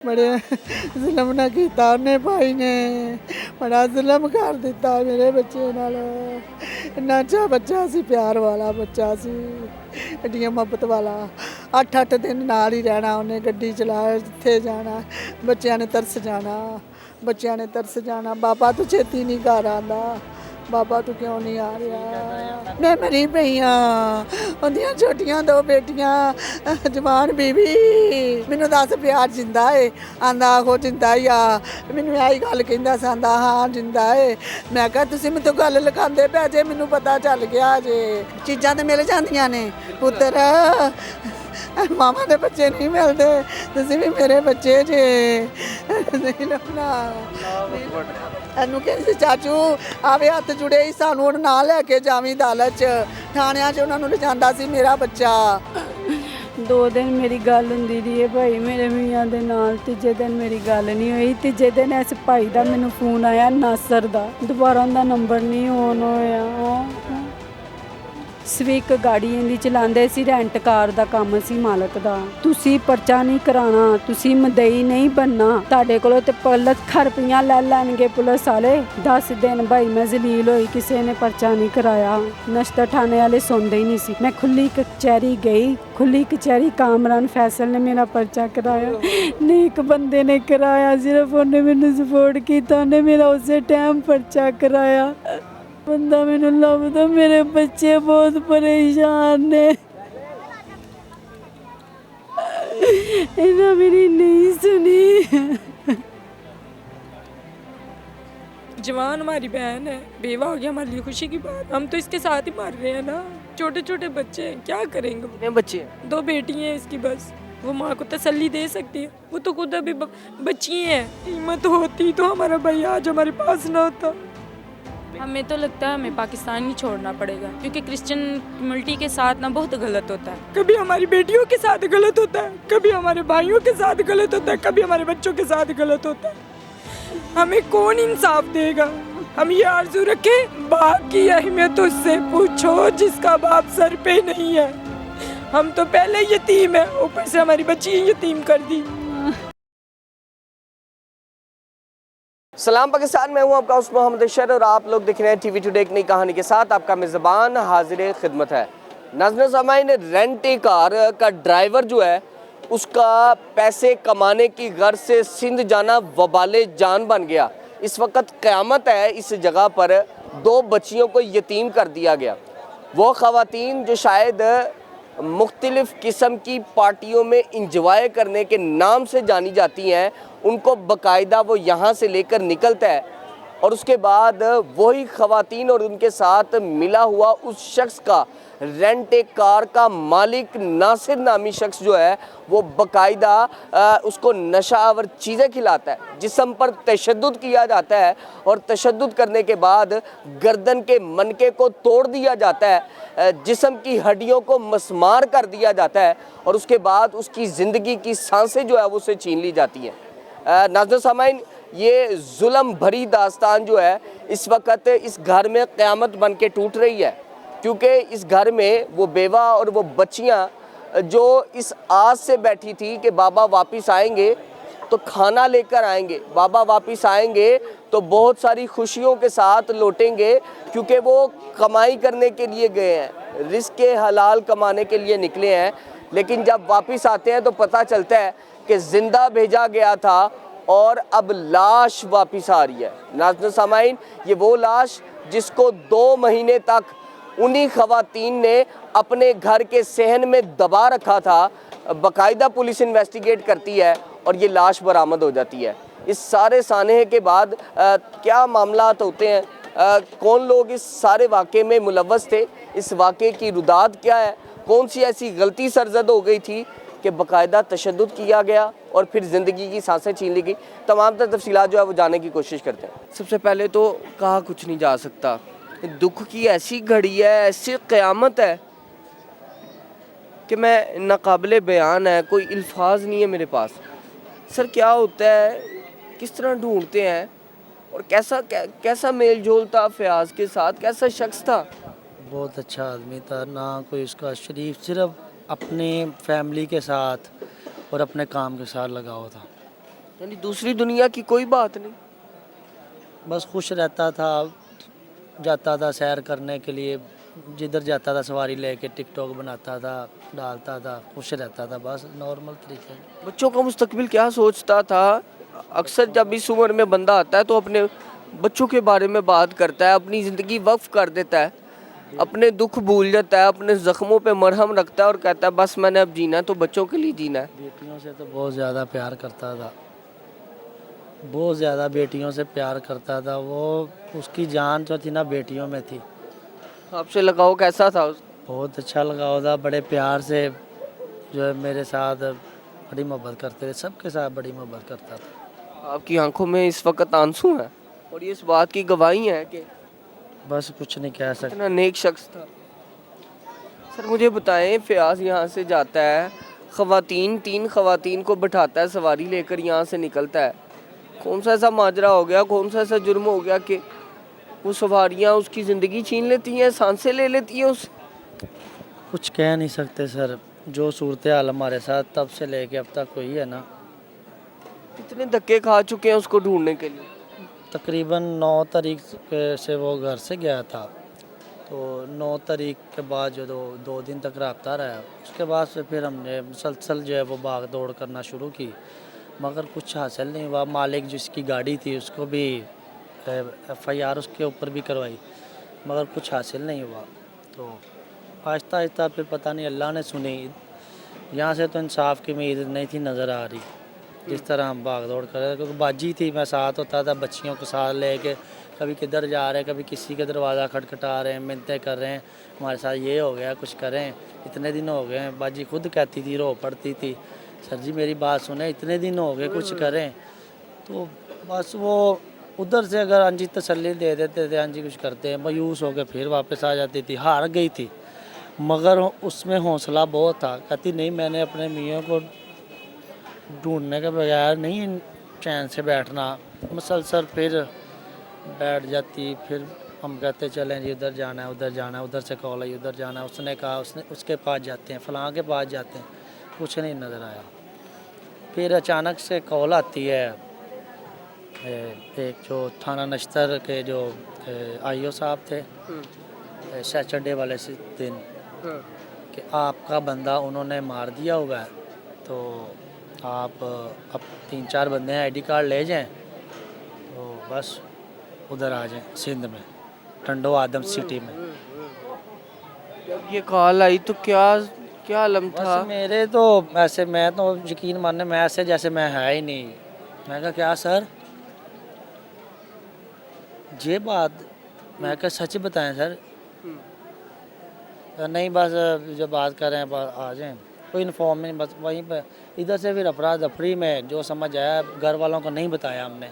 बड़े जुलम ना कीता उन्हें भाई ने, बड़ा जुलम कर दिता मेरे बच्चे नाल। इन्ना अच्छा बच्चा सी, प्यार वाला बच्चा सी, एड्डी मुहब्बत वाला। 8-8 दिन नाल ही रहना उन्हें, गड्डी चला जिथे जाना बच्चों ने तरस जाना, बच्चों ने तरस जाना। बाबा तू छेती नहीं घर आंदा, बाबा तू क्यों नहीं आ रहा। मैं मरी पई हाँ, उन्दियां छोटियां 2 बेटियां, जवान बीवी। मैनू दस प्यार जिंदा है, आंदा आखो जिंदा ही आ। मैनू आई गल कहंदा सी, आंदा हाँ जिंदा है। मैं कहा तुसीं मैनू गल लकांदे पै जे, मैनू पता चल गया जे। चीज़ां ते मिल जांदियां ने पुत्तर, मामा दे बच्चे नहीं मिलते, तुसीं भी मेरे बच्चे जे। नहीं लभना ਇਹਨੂੰ ਕਹਿੰਦੇ ਚਾਚੂ ਆਵੇ ਹੱਥ ਜੁੜੇ ਹੀ, ਸਾਨੂੰ ਹੁਣ ਨਾ ਲੈ ਕੇ ਜਾਵੀਂ ਅਦਾਲਤ 'ਚ, ਥਾਣਿਆਂ 'ਚ ਉਹਨਾਂ ਨੂੰ ਲਿਜਾਂਦਾ ਸੀ ਮੇਰਾ ਬੱਚਾ। 2 दिन मेरी गल हुंदी रही है भाई मेरे मियाँ दे नाल, तीजे दिन मेरी गल नहीं हुई। तीजे दिन इस भाई दा मैनू फोन आया नासर दा, दोबारा उनका नंबर नहीं ऑन होया। स्विक गाड़ी इहदी चलांदे सी, रेंट कार दा काम सी मालक दा। तुसी परचा नहीं कराना, तुसी मदई नहीं बनना, तुहाडे कोलों ते लखां रुपया ले लैणगे पुलिस वाले। 10 दिन भाई मैं जलील होई, किसी ने परचा नहीं कराया। नश्ता ठाणे वाले सुनते ही नहीं सी। मैं खुली कचहरी गई, खुली कचहरी कामरान फैसल ने मेरा परचा कराया, नहीं एक बंदे ने कराया, सिर्फ उन्हें मैनू सपोर्ट किया, उन्हें मेरा उसे टाइम परचा कराया। बंदा मैनू लभदा, मेरे बच्चे बहुत परेशान ने, इन्हें मेरी नहीं सुनी। जवान हमारी बहन है, बेवा हो गया, हमारे लिए खुशी की बात। हम तो इसके साथ ही मर रहे हैं ना, छोटे छोटे बच्चे हैं, क्या करेंगे। कितने बच्चे हैं? 2 बेटी हैं इसकी, बस वो माँ को तसल्ली दे सकती है, वो तो खुद अभी बच्ची हैं। हिम्मत होती तो हमारा भाई आज हमारे पास ना होता। हमें तो लगता है हमें पाकिस्तान ही छोड़ना पड़ेगा, क्योंकि क्रिश्चियन कम्युनिटी के साथ ना बहुत गलत होता है। कभी हमारी बेटियों के साथ गलत होता है, कभी हमारे भाइयों के साथ गलत होता है, कभी हमारे बच्चों के साथ गलत होता है। हमें कौन इंसाफ देगा। हम ये आरज़ू रखें, बाप की अहमियत तो उससे पूछो जिसका बाप सर पे नहीं है। हम तो पहले यतीम है, ऊपर से हमारी बच्ची यतीम कर दी। सलाम पाकिस्तान, मैं हूं आपका उस मोहम्मद अशर और आप लोग दिख रहे हैं टीवी टुडे एक नई कहानी के साथ। आपका मेज़बान हाजिर खिदमत है। नाज़रीन सामाईन, रेंट ए कार का ड्राइवर जो है उसका पैसे कमाने की गर्ज से सिंध जाना वबाले जान बन गया। इस वक्त क़यामत है, इस जगह पर 2 बच्चियों को यतीम कर दिया गया। वो ख़वातीन जो शायद मुख्तलिफ़ किस्म की पार्टियों में इंजॉय करने के नाम से जानी जाती हैं, उनको बाकायदा वो यहाँ से लेकर निकलता है और उसके बाद वही ख़वातीन और उनके साथ मिला हुआ उस शख्स का, रेंट ए कार का मालिक नासिर नामी शख्स जो है, वो बाकायदा उसको नशावर चीज़ें खिलाता है, जिस्म पर तशद्दुद किया जाता है और तशद्दुद करने के बाद गर्दन के मनके को तोड़ दिया जाता है, जिस्म की हड्डियों को मसमार कर दिया जाता है और उसके बाद उसकी ज़िंदगी की सांसें जो है वो उसे छीन ली जाती हैं। नाज़रीन सामाईन, ये जुल्म भरी दास्तान जो है इस वक्त इस घर में क़यामत बन के टूट रही है, क्योंकि इस घर में वो बेवा और वो बच्चियां जो इस आस से बैठी थी कि बाबा वापस आएंगे तो खाना लेकर आएंगे, बाबा वापस आएंगे तो बहुत सारी खुशियों के साथ लौटेंगे, क्योंकि वो कमाई करने के लिए गए हैं, रिज़्क़ के हलाल कमाने के लिए निकले हैं। लेकिन जब वापस आते हैं तो पता चलता है कि ज़िंदा भेजा गया था और अब लाश वापस आ रही है। नाज़रीन सामाईन, ये वो लाश जिसको 2 महीने तक उन्हीं ख़वातीन ने अपने घर के सहन में दबा रखा था, बाकायदा पुलिस इन्वेस्टिगेट करती है और ये लाश बरामद हो जाती है। इस सारे सानहे के बाद क्या मामलात होते हैं, कौन लोग इस सारे वाक़े में मुलव्वस थे, इस वाक़े की रुदात क्या है, कौन सी ऐसी गलती सरजद हो गई थी कि बाकायदा तशद्दुद किया गया और फिर ज़िंदगी की सांसें छीन ली गई। तमाम तर तफसीलात जो है वो जानने की कोशिश करते हैं। सबसे पहले तो कहा कुछ नहीं जा सकता, दुख की ऐसी घड़ी है, ऐसी क़यामत है कि मैं नाकाबिले बयान है, कोई अल्फाज नहीं है मेरे पास। सर क्या होता है, किस तरह ढूंढते हैं और कैसा मेल जोल था फयाज के साथ, कैसा शख्स था? बहुत अच्छा आदमी था, ना कोई उसका शरीफ, सिर्फ अपने फैमिली के साथ और अपने काम के साथ लगा हुआ था। यानी दूसरी दुनिया की कोई बात नहीं। बस खुश रहता था, जाता था सैर करने के लिए, जिधर जाता था सवारी लेके टिकटॉक बनाता था, डालता था, खुश रहता था, बस नॉर्मल तरीके से। बच्चों का मुस्तकबिल क्या सोचता था? अक्सर जब इस उम्र में बंदा आता है तो अपने बच्चों के बारे में बात करता है, अपनी ज़िंदगी वक्फ कर देता है, अपने दुख भूल जाता है, अपने ज़ख्मों पे मरहम रखता है और कहता है बस मैंने अब जीना है तो बच्चों के लिए जीना है। बेटियों से तो बहुत ज़्यादा प्यार करता था, बहुत ज़्यादा बेटियों से प्यार करता था वो। उसकी जान जो थी ना बेटियों में थी। आपसे लगाव कैसा था उसका? बहुत अच्छा लगाव था, बड़े प्यार से जो है मेरे साथ बड़ी मोहब्बत करते थे, सबके साथ बड़ी मोहब्बत करता था। आपकी आंखों में इस वक्त आंसू हैं और ये इस बात की गवाही है कि बस कुछ नहीं कह सकते। इतना नेक शख्स था। सर मुझे बताएं, फयाज यहाँ से जाता है, तीन खवातीन को बिठाता है, सवारी लेकर यहाँ से निकलता है। कौन सा ऐसा माजरा हो गया, कौन सा ऐसा जुर्म हो गया कि वो सवारियाँ उसकी ज़िंदगी छीन लेती हैं, सांसें ले लेती हैं उस? कुछ कह नहीं सकते सर, जो सूरत हाल हमारे साथ तब से लेके अब तक हुई है ना। कितने धक्के खा चुके हैं उसको ढूंढने के लिए? तकरीबन 9 तारीख से वो घर से गया था, तो 9 तारीख के बाद जो 2 दिन तक रहा रहा, उसके बाद से फिर हमने मुसलसल जो है वो भाग दौड़ करना शुरू की, मगर कुछ हासिल नहीं हुआ। मालिक जिसकी गाड़ी थी उसको भी FIR उसके ऊपर भी करवाई, मगर कुछ हासिल नहीं हुआ। तो आहिस्ता आहिस्ता फिर पता नहीं अल्लाह ने सुनी, यहाँ से तो इंसाफ की उम्मीद नहीं थी नज़र आ रही, जिस तरह हम भाग दौड़ कर रहे थे, क्योंकि बाजी थी, मैं साथ होता था, बच्चियों को साथ लेके कभी किधर जा रहे हैं, कभी किसी के दरवाज़ा खटखटा रहे हैं, मिन्नतें कर रहे हैं, हमारे साथ ये हो गया, कुछ करें, इतने दिन हो गए हैं। बाजी खुद कहती थी, रो पड़ती थी, सर जी मेरी बात सुने, इतने दिन हो गए, कुछ करें। तो बस वो उधर से अगर हाँ जी तसल्ली दे देते थे, हाँ जी कुछ करते हैं, मायूस होकर फिर वापस आ जाती थी। हार गई थी मगर उसमें हौसला बहुत था, कहती नहीं मैंने अपने मियाँ को ढूंढने के बगैर नहीं चैन से बैठना। मुसलसल फिर बैठ जाती, फिर हम कहते चलें जी उधर जाना है, उधर जाना है, उधर से कॉल आई, उधर जाना है, उसने कहा, उसने उसके पास जाते हैं, फलां के पास जाते हैं, कुछ नहीं नज़र आया। फिर अचानक से कॉल आती है एक जो थाना नश्तर के जो IO साहब थे, सैटरडे वाले से दिन, कि आपका बंदा उन्होंने मार दिया हुआ है, तो आप अब 3-4 बंदे हैं, ID कार्ड ले जाएं, तो बस उधर आ जाएं सिंध में, टंडो आदम सिटी में। जब ये कॉल आई तो क्या क्या आलम था? बस मेरे तो ऐसे, मैं तो यकीन मानने, मैं ऐसे जैसे मैं है ही नहीं। मैं कहा क्या सर ये बात, मैं कहा सच बताएं सर। नहीं बस जो बात कर रहे हैं आ जाएं, कोई इन्फॉर्म नहीं, बस वहीं पे इधर से फिर अफरा दफरी में जो समझ आया, घर वालों को नहीं बताया हमने,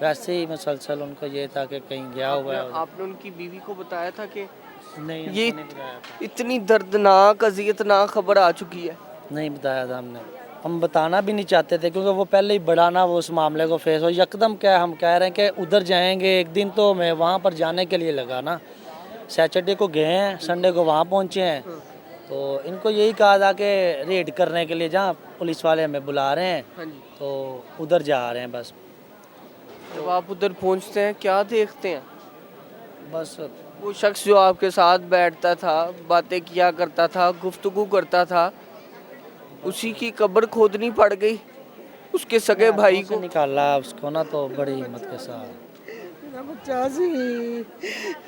वैसे ही मुसलसल उनको ये था कि कहीं गया हुआ है। आपने उनकी बीवी को बताया था कि नहीं ये उनको नहीं बताया था। इतनी दर्दनाक अजियतनाक खबर आ चुकी है? नहीं बताया था हमने, हम बताना भी नहीं चाहते थे, क्योंकि वो पहले ही बड़ा ना वो उस मामले को फेस हो, यकदम क्या हम कह रहे हैं कि उधर जाएंगे, एक दिन तो मैं वहाँ पर जाने के लिए लगा ना, सैटरडे को गए हैं, संडे को वहाँ पहुँचे हैं, तो इनको यही कहा था कि रेड करने के लिए जहाँ पुलिस वाले हमें बुला रहे हैं, हाँ जी। तो उधर जा रहे हैं। बस जब आप उधर पहुंचते हैं क्या देखते हैं? बस वो शख्स जो आपके साथ बैठता था, बातें किया करता था, गुफ्तगू करता था, उसी की कब्र खोदनी पड़ गई उसके सगे भाई से को। निकाला उसको ना, तो बड़ी हिम्मत के साथ। मेरा ਬੱਚਾ ਸੀ,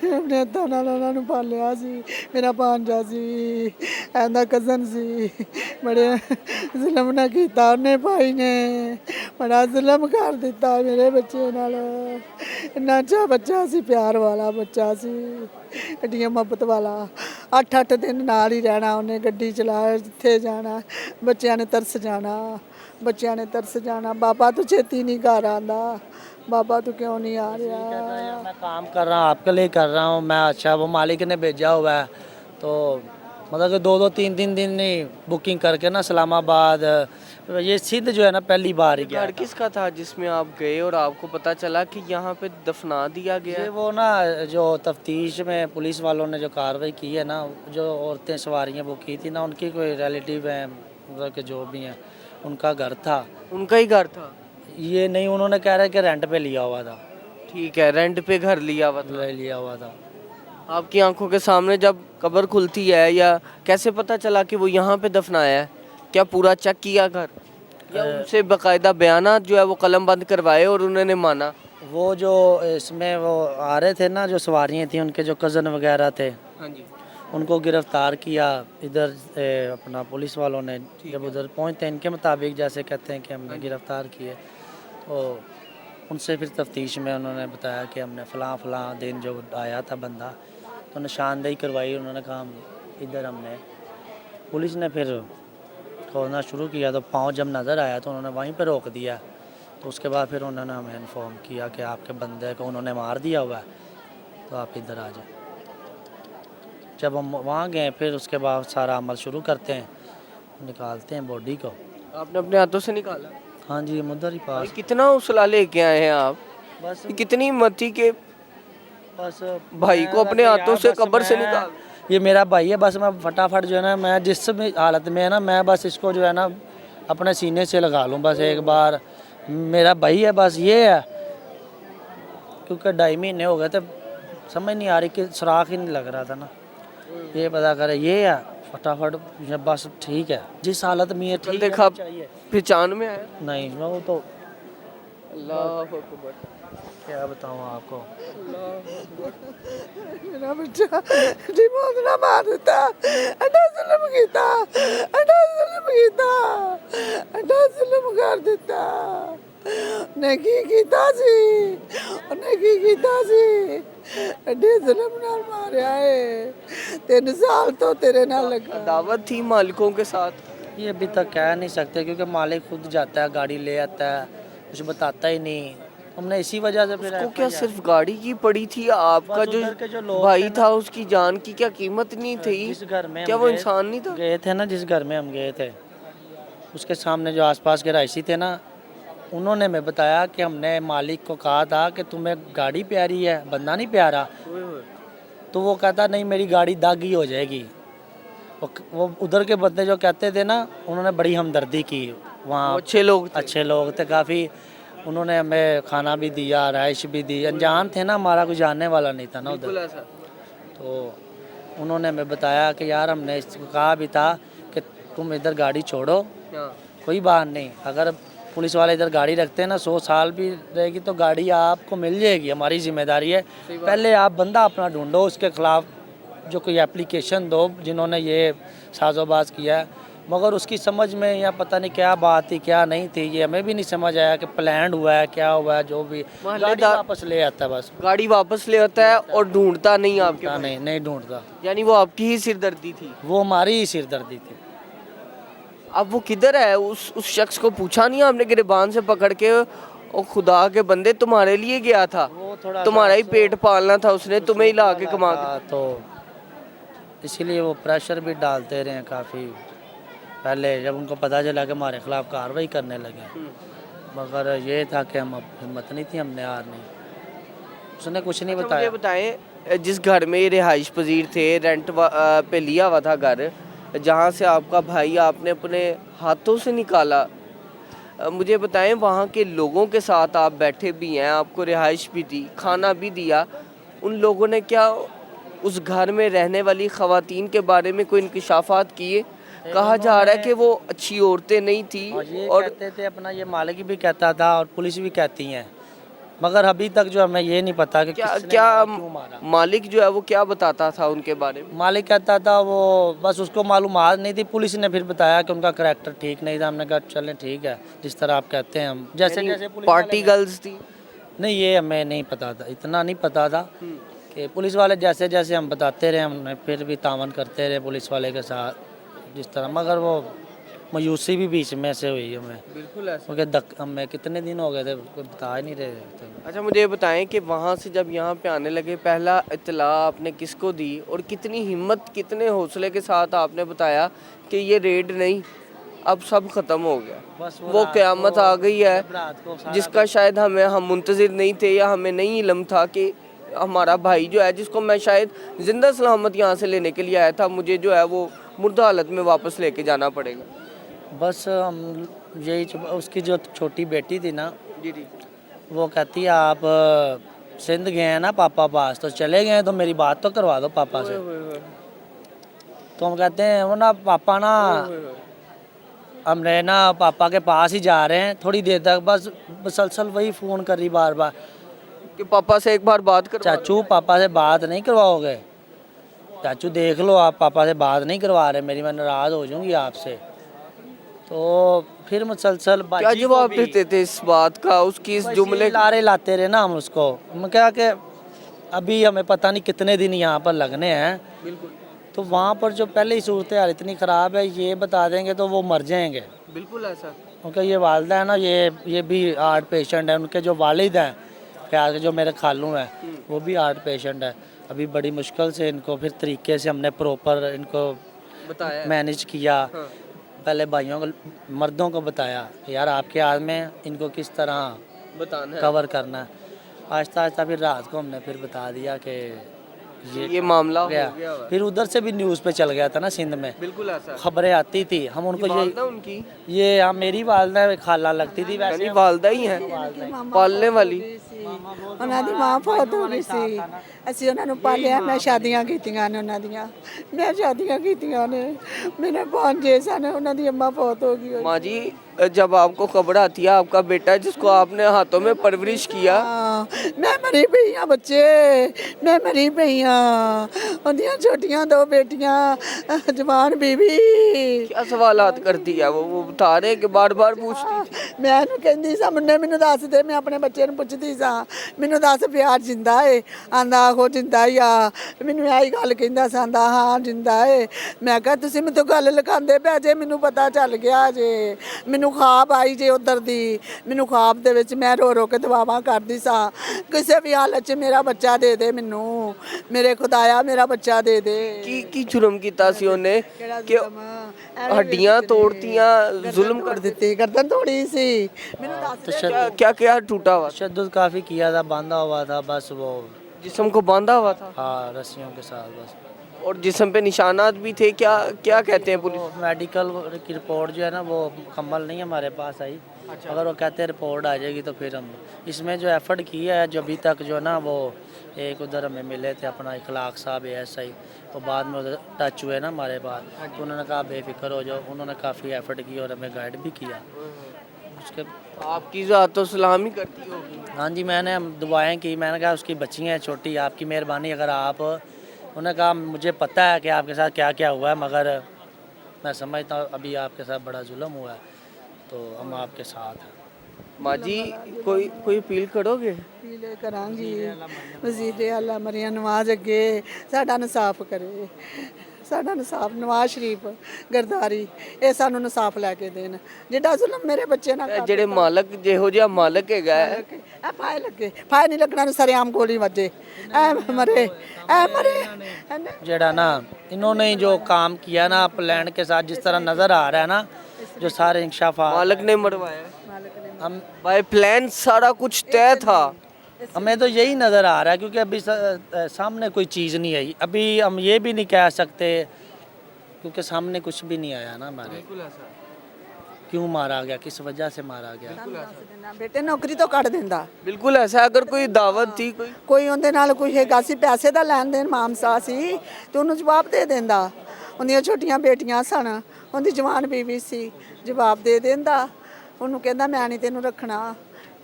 ਆਪਣੇ ਹੱਥਾਂ ਨਾਲ ਉਹਨਾਂ ਨੂੰ ਪਾਲਿਆ ਸੀ, ਮੇਰਾ ਭਾਂਜਾ ਸੀ, ਇਹਦਾ ਕਜ਼ਨ ਸੀ। ਬੜੇ ਜ਼ੁਲਮ ਨਾ ਕੀਤਾ ਉਹਨੇ, ਭਾਈ ਨੇ ਬੜਾ ਜ਼ੁਲਮ ਕਰ ਦਿੱਤਾ ਮੇਰੇ ਬੱਚੇ ਨਾਲ। ਇੰਨਾ ਅੱਛਾ ਬੱਚਾ ਸੀ, ਪਿਆਰ ਵਾਲਾ ਬੱਚਾ ਸੀ, ਐਡੀਆਂ ਮੁਹੱਬਤ ਵਾਲਾ। 8-8 ਦਿਨ ਨਾਲ ਹੀ ਰਹਿਣਾ ਉਹਨੇ, ਗੱਡੀ ਚਲਾ ਜਿੱਥੇ ਜਾਣਾ, ਬੱਚਿਆਂ ਨੇ ਤਰਸ ਜਾਣਾ, ਬੱਚਿਆਂ ਨੇ ਤਰਸ ਜਾਣਾ, ਬਾਬਾ ਤੂੰ ਛੇਤੀ ਨਹੀਂ ਘਰ ਆਉਂਦਾ, बाबा तू क्यों नहीं आ रहा? मैं काम कर रहा हूँ, आपके लिए कर रहा हूँ मैं, अच्छा वो मालिक ने भेजा हुआ है, तो मतलब कि 2-3 दिन नहीं बुकिंग करके ना इस्लामाबाद, ये सिंध जो है ना पहली बार ही गया। घर किसका था जिसमें आप गए और आपको पता चला कि यहाँ पे दफना दिया गया? ये वो ना जो तफ्तीश में पुलिस वालों ने जो कार्रवाई की है ना, जो औरतें सवारियाँ वो की थी ना, उनकी कोई रिलेटिव हैं, मतलब कि जो भी हैं, उनका घर था। उनका ही घर था? ये नहीं, उन्होंने कह रहा है कि रेंट पे लिया हुआ था, ठीक है, रेंट पे घर लिया हुआ था। लिया हुआ था। आपकी आंखों के सामने जब कब्र खुलती है, या कैसे पता चला कि वो यहाँ पे दफनाया है? क्या पूरा चेक किया घर, या उनसे बाकायदा बयानात जो है वो कलम बंद करवाए और उन्होंने माना? वो जो इसमें वो आ रहे थे ना, जो सवारियाँ थी, उनके जो कज़न वगैरह थे, हाँ जी, उनको गिरफ़्तार किया इधर अपना पुलिस वालों ने। जब उधर पहुँचते इनके मुताबिक जैसे कहते हैं कि हमने गिरफ़्तार किए, तो उनसे फिर तफ्तीश में उन्होंने बताया कि हमने फ़लाँ दिन जो आया था बंदा, तो निशानदेही करवाई। उन्होंने कहा हम इधर हमने, पुलिस ने फिर खोजना शुरू किया, तो पाँव जब नज़र आया तो उन्होंने वहीं पर रोक दिया। तो उसके बाद फिर उन्होंने हमें इन्फॉर्म किया कि आपके बंदे को उन्होंने मार दिया हुआ है, तो आप इधर आ जाए। जब हम वहाँ गए फिर उसके बाद सारा अमल शुरू करते हैं, निकालते हैं बॉडी को। आपने अपने हाथों से निकाला? हाँ जी, हम उधर ही भाई, पास। कितना हौसला लेके आए हैं आप, बस कितनी हिम्मत थी कि बस भाई को अपने हाथों से कब्र से निकाल। ये मेरा भाई है, बस मैं फटाफट जो है ना, मैं जिस भी हालत में है ना, मैं बस इसको जो है ना अपने सीने से लगा लूँ बस एक बार। मेरा भाई है, बस ये है। क्योंकि 2.5 महीने हो गए थे, समझ नहीं आ रही कि सुराख ही नहीं लग रहा था ना, ये पता करे ये है फटाफट, ये बस ठीक है जिस हालत में ये ठीक देखा है चाहिए। पहचान में आया? नहीं, वो तो अल्लाह अकबर। क्या बताऊँ आपको। मेरा बच्चा रिमोट ना मार देता, अड्डा जुल्म कीता, अड्डा जुल्म कीता, अड्डा जुल्म कर दिता। ने की कीता सी, ने की कीता सी, अड्डे जुल्म नाल मारिया है। 3 साल तो तेरे नाल लगा। दावत थी मालिकों के साथ? ये अभी तक कह नहीं सकते, क्योंकि मालिक खुद जाता है, गाड़ी ले आता है, कुछ बताता ही नहीं। हमने इसी वजह से फिर उसको क्या सिर्फ गाड़ी की पड़ी थी? आपका बस उधर के जो लोग भाई थे था, उसकी जान की क्या कीमत नहीं थी? जिस घर में क्या हम वो गए- इंसान नहीं था? गए थे ना, जिस घर में हम गए थे, उसके सामने जो आसपास के रहायशी थे ना, उन्होंने हमें बताया कि हमने मालिक को कहा था कि तुम्हें गाड़ी प्यारी है, बंदा नहीं प्यारा। तो वो कहता नहीं, मेरी गाड़ी दागी हो जाएगी। वो उधर के बंदे जो कहते थे ना, उन्होंने बड़ी हमदर्दी की वहाँ। अच्छे लोग थे। अच्छे लोग थे काफ़ी। उन्होंने हमें खाना भी दिया, रहाइश भी दी। अनजान थे ना, हमारा कुछ जानने वाला नहीं था ना बिल्कुल उधर। ऐसा। तो उन्होंने हमें बताया कि यार, हमने इसको कहा भी था कि तुम इधर गाड़ी छोड़ो, हाँ। कोई बात नहीं। अगर पुलिस वाले इधर गाड़ी रखते हैं ना, 100 साल भी रहेगी तो गाड़ी आपको मिल जाएगी, हमारी जिम्मेदारी है। पहले आप बंदा अपना ढूंढो, उसके खिलाफ जो कोई एप्लीकेशन दो जिन्होंने ये साजोबाज किया है। मगर उसकी समझ में या पता नहीं क्या बात थी क्या नहीं थी, ये हमें भी नहीं समझ आया कि प्लान हुआ है क्या हुआ है। जो भी गाड़ी वापस ले आता है, बस गाड़ी वापस ले आता है और ढूंढता नहीं आपके पास। नहीं ढूंढता। यानी वो आपकी ही सिरदर्दी थी? वो हमारी ही सिरदर्दी थी। अब वो किधर है? उस शख्स को पूछा नहीं आपने? गिरबान से पकड़ के, ओ खुदा के बंदे, तुम्हारे लिए गया था, वो थोड़ा तुम्हारा ही पेट पालना था उसने, तुम्हें ही ला के कमा के। तो इसीलिए वो प्रेशर भी डालते रहे काफ़ी। पहले जब उनको पता चला कि हमारे खिलाफ कार्रवाई करने लगे, मगर ये था कि हम अब हिम्मत नहीं थी, हमने हारनी। उसने कुछ नहीं मुझे बताया। बताएं, जिस घर में ये रिहाइश पजीर थे, रेंट पे लिया हुआ था घर, जहाँ से आपका भाई आपने अपने हाथों से निकाला, मुझे बताएं वहाँ के लोगों के साथ आप बैठे भी हैं, आपको रिहाइश भी दी, खाना भी दिया, उन लोगों ने क्या उस घर में रहने वाली ख़वातीन के बारे में कोई इंकशाफात किए? कहा जा रहा है कि वो अच्छी औरतें नहीं थी, ये और कहते थे, अपना ये मालिक भी कहता था और पुलिस भी कहती हैं, मगर अभी तक जो हमें ये नहीं पता कि क्या किसने क्या मारा, क्यों मारा। मालिक जो है वो क्या बताता था उनके बारे में? मालिक कहता था वो बस उसको मालूमात नहीं थी। पुलिस ने फिर बताया कि उनका करैक्टर ठीक नहीं था। हमने कहा चलें ठीक है, जिस तरह आप कहते हैं हम जैसे जैसे पुलिस पार्टी गर्ल्स थी? नहीं, ये हमें नहीं पता था, इतना नहीं पता था कि पुलिस वाले जैसे जैसे हम बताते रहे, हमने फिर भी तावन करते रहे पुलिस वाले के साथ जिस तरह, मगर वो मायूसी भी बीच में से हुई हमें। बिल्कुल ऐसा। क्योंकि हमें कितने दिन हो गए थे, कोई बता ही नहीं रहे थे। अच्छा, मुझे ये बताएं कि वहाँ से जब यहाँ पे आने लगे, पहला इत्तला आपने किसको दी, और कितनी हिम्मत, कितने हौसले के साथ आपने बताया कि ये रेड नहीं, अब सब ख़त्म हो गया, बस वो क़यामत आ गई है, रात को सारा जिसका शायद हम मुंतज़िर नहीं थे, या हमें नहीं इल्म था कि हमारा भाई जो है, जिसको मैं शायद ज़िंदा सलामत यहाँ से लेने के लिए आया था, मुझे जो है वो मुर्दा हालत में वापस लेके जाना पड़ेगा। बस हम यही उसकी जो छोटी बेटी थी ना, जी जी। वो कहती है आप सिंध गए हैं ना पापा पास, तो चले गए हैं तो मेरी बात तो करवा दो पापा से। तो हम कहते हैं वो ना पापा ना, हमने ना पापा के पास ही जा रहे हैं, थोड़ी देर तक बस मुसलसल वही फ़ोन कर रही बार बार, कि पापा से एक बार बात करवा दो। चाचू पापा से बात नहीं करवाओगे, चाचू देख लो आप पापा से बात नहीं करवा रहे मेरी, मैं नाराज़ हो जाऊंगी आपसे। तो फिर मुसलसल क्या बाजी को जवाब भी- देते थे इस बात का, उसकी इस बस जुमले ये लारे लाते रहे ना हम उसको। हम क्या कि अभी हमें पता नहीं कितने दिन यहाँ पर लगने हैं, बिल्कुल तो वहाँ पर जो पहले ही सूरत हाल इतनी ख़राब है, ये बता देंगे तो वो मर जाएंगे। बिल्कुल ऐसा। उनका ये वालदा है ना, ये भी हार्ट पेशेंट है, उनके जो वालिद हैं प्यार के जो मेरे खालू हैं वो भी हार्ट पेशेंट है। अभी बड़ी मुश्किल से इनको फिर तरीके से हमने प्रॉपर इनको बताया। मैनेज किया। पहले भाइयों को मर्दों को बताया कि यार आपके हाथ में इनको किस तरह बताना है। कवर करना है। आहिस्ता आहिस्ता फिर रात को हमने फिर बता दिया कि ये मामला हो गया। गया हुआ है। फिर उधर से भी न्यूज़ पे चल गया था ना सिंध में, बिल्कुल ऐसा। खबरें आती थी, हम उनको वालदा उनकी ये हाँ मेरी वालदा खाला लगती थी वैसे। यानी वालदा ही है पालने वाली। ਉਹਨਾਂ ਦੀ ਮਾਂ ਫੌਤ ਹੋ ਗਈ ਸੀ, ਅਸੀਂ ਉਹਨਾਂ ਨੂੰ ਪਾਲਿਆ। ਮੈਂ ਸ਼ਾਦੀਆਂ ਕੀਤੀਆਂ ਨੇ ਉਹਨਾਂ ਦੀਆਂ, ਮੈਂ ਸ਼ਾਦੀਆਂ ਕੀਤੀਆਂ ਨੇ, ਮੇਰੇ ਭਾਂਜੇ ਸਨ, ਉਹਨਾਂ ਦੀ ਅੰਮਾ ਫੌਤ ਹੋ ਗਈ। माँ जी, जब आपको खबर आती है आपका बेटा जिसको आपने हाथों में परवरिश किया, मैं मरी पई हाँ बच्चे, मैं मरी पई हाँ। उनदियां छोटियां दो बेटियां, जवान बीवी। क्या सवालात करती है वो बता रहे कि बार बार पूछती थी। ਮੈਂ ਇਹਨੂੰ ਕਹਿੰਦੀ ਸਾਂ, ਮੁੰਨੇ ਮੈਨੂੰ ਦੱਸ ਦੇ, ਮੈਂ ਆਪਣੇ ਬੱਚੇ ਨੂੰ ਪੁੱਛਦੀ ਸਾਂ, ਮੈਨੂੰ ਦੱਸ ਪਿਆਰ ਜਿੰਦਾ ਏ? ਆਂਦਾ ਆਹੋ ਜਿੰਦਾ ਹੀ ਆ। ਮੈਨੂੰ ਇਹੀ ਗੱਲ ਕਹਿੰਦਾ ਸਾਂ, ਆਂਦਾ ਹਾਂ ਜਿੰਦਾ ਏ। ਮੈਂ ਕਿਹਾ ਤੁਸੀਂ ਮੈਨੂੰ ਗੱਲ ਲਗਾਉਂਦੇ ਪਿਆ ਜੇ, ਮੈਨੂੰ ਪਤਾ ਚੱਲ ਗਿਆ ਜੇ, ਮੈਨੂੰ ਖਾਬ ਆਈ ਜੇ ਉਧਰ ਦੀ। ਮੈਨੂੰ ਖਾਬ ਦੇ ਵਿੱਚ ਮੈਂ ਰੋ ਰੋ ਕੇ ਦੁਆਵਾਂ ਕਰਦੀ ਸਾਂ, ਕਿਸੇ ਵੀ ਹਾਲਤ 'ਚ ਮੇਰਾ ਬੱਚਾ ਦੇ ਦੇ ਮੈਨੂੰ, ਮੇਰੇ ਖੁਦਾਇਆ ਮੇਰਾ ਬੱਚਾ ਦੇ ਦੇ। की जुर्म किया सी ਉਹਨੇ कि हड्डियां तोड़तियां, जुल्म ਕਰ ਦਿੱਤੀ, ਗਰਦਨ ਤੋੜੀ ਸੀ। ਮੈਨੂੰ ਦੱਸ ਦੇ क्या क्या टूटा हुआ, तशद्दुद काफ़ी किया था, बांधा हुआ था बस वो, जिस्म को बांधा हुआ था हाँ रस्सियों के साथ बस। और जिस्म पे निशानात भी थे। क्या क्या कहते हैं पुलिस? वो मेडिकल की रिपोर्ट जो है ना वो मुकम्मल नहीं हमारे पास आई। अगर वो कहते हैं रिपोर्ट आ जाएगी तो फिर हम इसमें जो एफर्ट किया है, जो अभी तक जो है ना वो एक उधर हमें मिले थे अपना इखलाक साहब ASI, वो बाद में उधर टच हुए ना हमारे पास, तो उन्होंने कहा बेफिक्र हो जाओ, उन्होंने काफ़ी एफर्ट किया और हमें गाइड भी किया। उसके आपकी ज़ात तो सलाम ही करती होगी। हाँ जी, मैंने दुआएं की, मैंने कहा उसकी बच्ची हैं छोटी, आपकी मेहरबानी अगर आप, उन्होंने कहा मुझे पता है कि आपके साथ क्या क्या हुआ है, मगर मैं समझता हूँ अभी आपके साथ बड़ा जुल्म हुआ है, तो हम आपके साथ हैं। माँ जी, कोई अपील करोगे? ਪੀਲੇ ਕਰਾਂਗੀ ਵਜ਼ੀਰ ਆਲਾ ਮਰੀਮ ਨਵਾਜ਼ ਅੱਗੇ ਸਾਡਾ ਇਨਸਾਫ ਕਰੇ, ਸਾਡਾ ਇਨਸਾਫ। ਨਵਾਜ਼ ਸ਼ਰੀਫ ਗਰਦਾਰੀ ਇਹ ਸਾਨੂੰ ਇਨਸਾਫ ਲੈ ਕੇ ਦੇਣ, ਜਿਹੜਾ ਜ਼ੁਲਮ ਮੇਰੇ ਬੱਚੇ ਨਾਲ ਕਰ ਜਿਹੜੇ ਮਾਲਕ ਜਿਹੋ ਜਿਹਾ ਮਾਲਕ ਹੈਗਾ ਹੈ, ਐ ਫਾਇ ਲੱਗੇ, ਫਾਇ ਨਹੀਂ ਲੱਗਣਾ ਨੂੰ ਸਰੇਆਮ ਗੋਲੀ ਵੱਜੇ, ਐ ਮਰੇ, ਐ ਮਰੇ। जेड़ा ना इन्होंने ही जो काम किया ना प्लान के साथ, जिस तरह नज़र आ रहा है ना, जो सारे इंकशाफात मालक ने मरवाया। हम बाय प्लान सारा कुछ तय था। हमें तो यही नज़र आ रहा है, क्योंकि अभी सामने कोई चीज़ नहीं आई। अभी हम ये भी नहीं कह सकते क्योंकि सामने कुछ भी नहीं आया ना हमारे, क्यों मारा गया, किस वजह से मारा गया। ਬੇਟੇ ਨੌਕਰੀ ਤੋਂ ਕੱਢ ਦਿੰਦਾ, बिल्कुल ऐसा। अगर कोई दावत थी, कोई ਕੋਈ ਉਹਦੇ ਨਾਲ ਕੋਈ ਹੈਗਾ ਸੀ, ਪੈਸੇ ਦਾ ਲੈਣ ਦੇਣ ਮਾਮਸਾ ਸੀ, ਤੇ ਉਹਨੂੰ ਜਵਾਬ ਦੇ ਦਿੰਦਾ। ਉਹਦੀਆਂ ਛੋਟੀਆਂ ਬੇਟੀਆਂ ਸਨ, ਉਹਦੀ ਜਵਾਨ ਬੀਵੀ ਸੀ, ਜਵਾਬ ਦੇ ਦਿੰਦਾ। ਉਹਨੂੰ ਕਹਿੰਦਾ ਮੈਂ ਨਹੀਂ ਤੈਨੂੰ ਰੱਖਣਾ,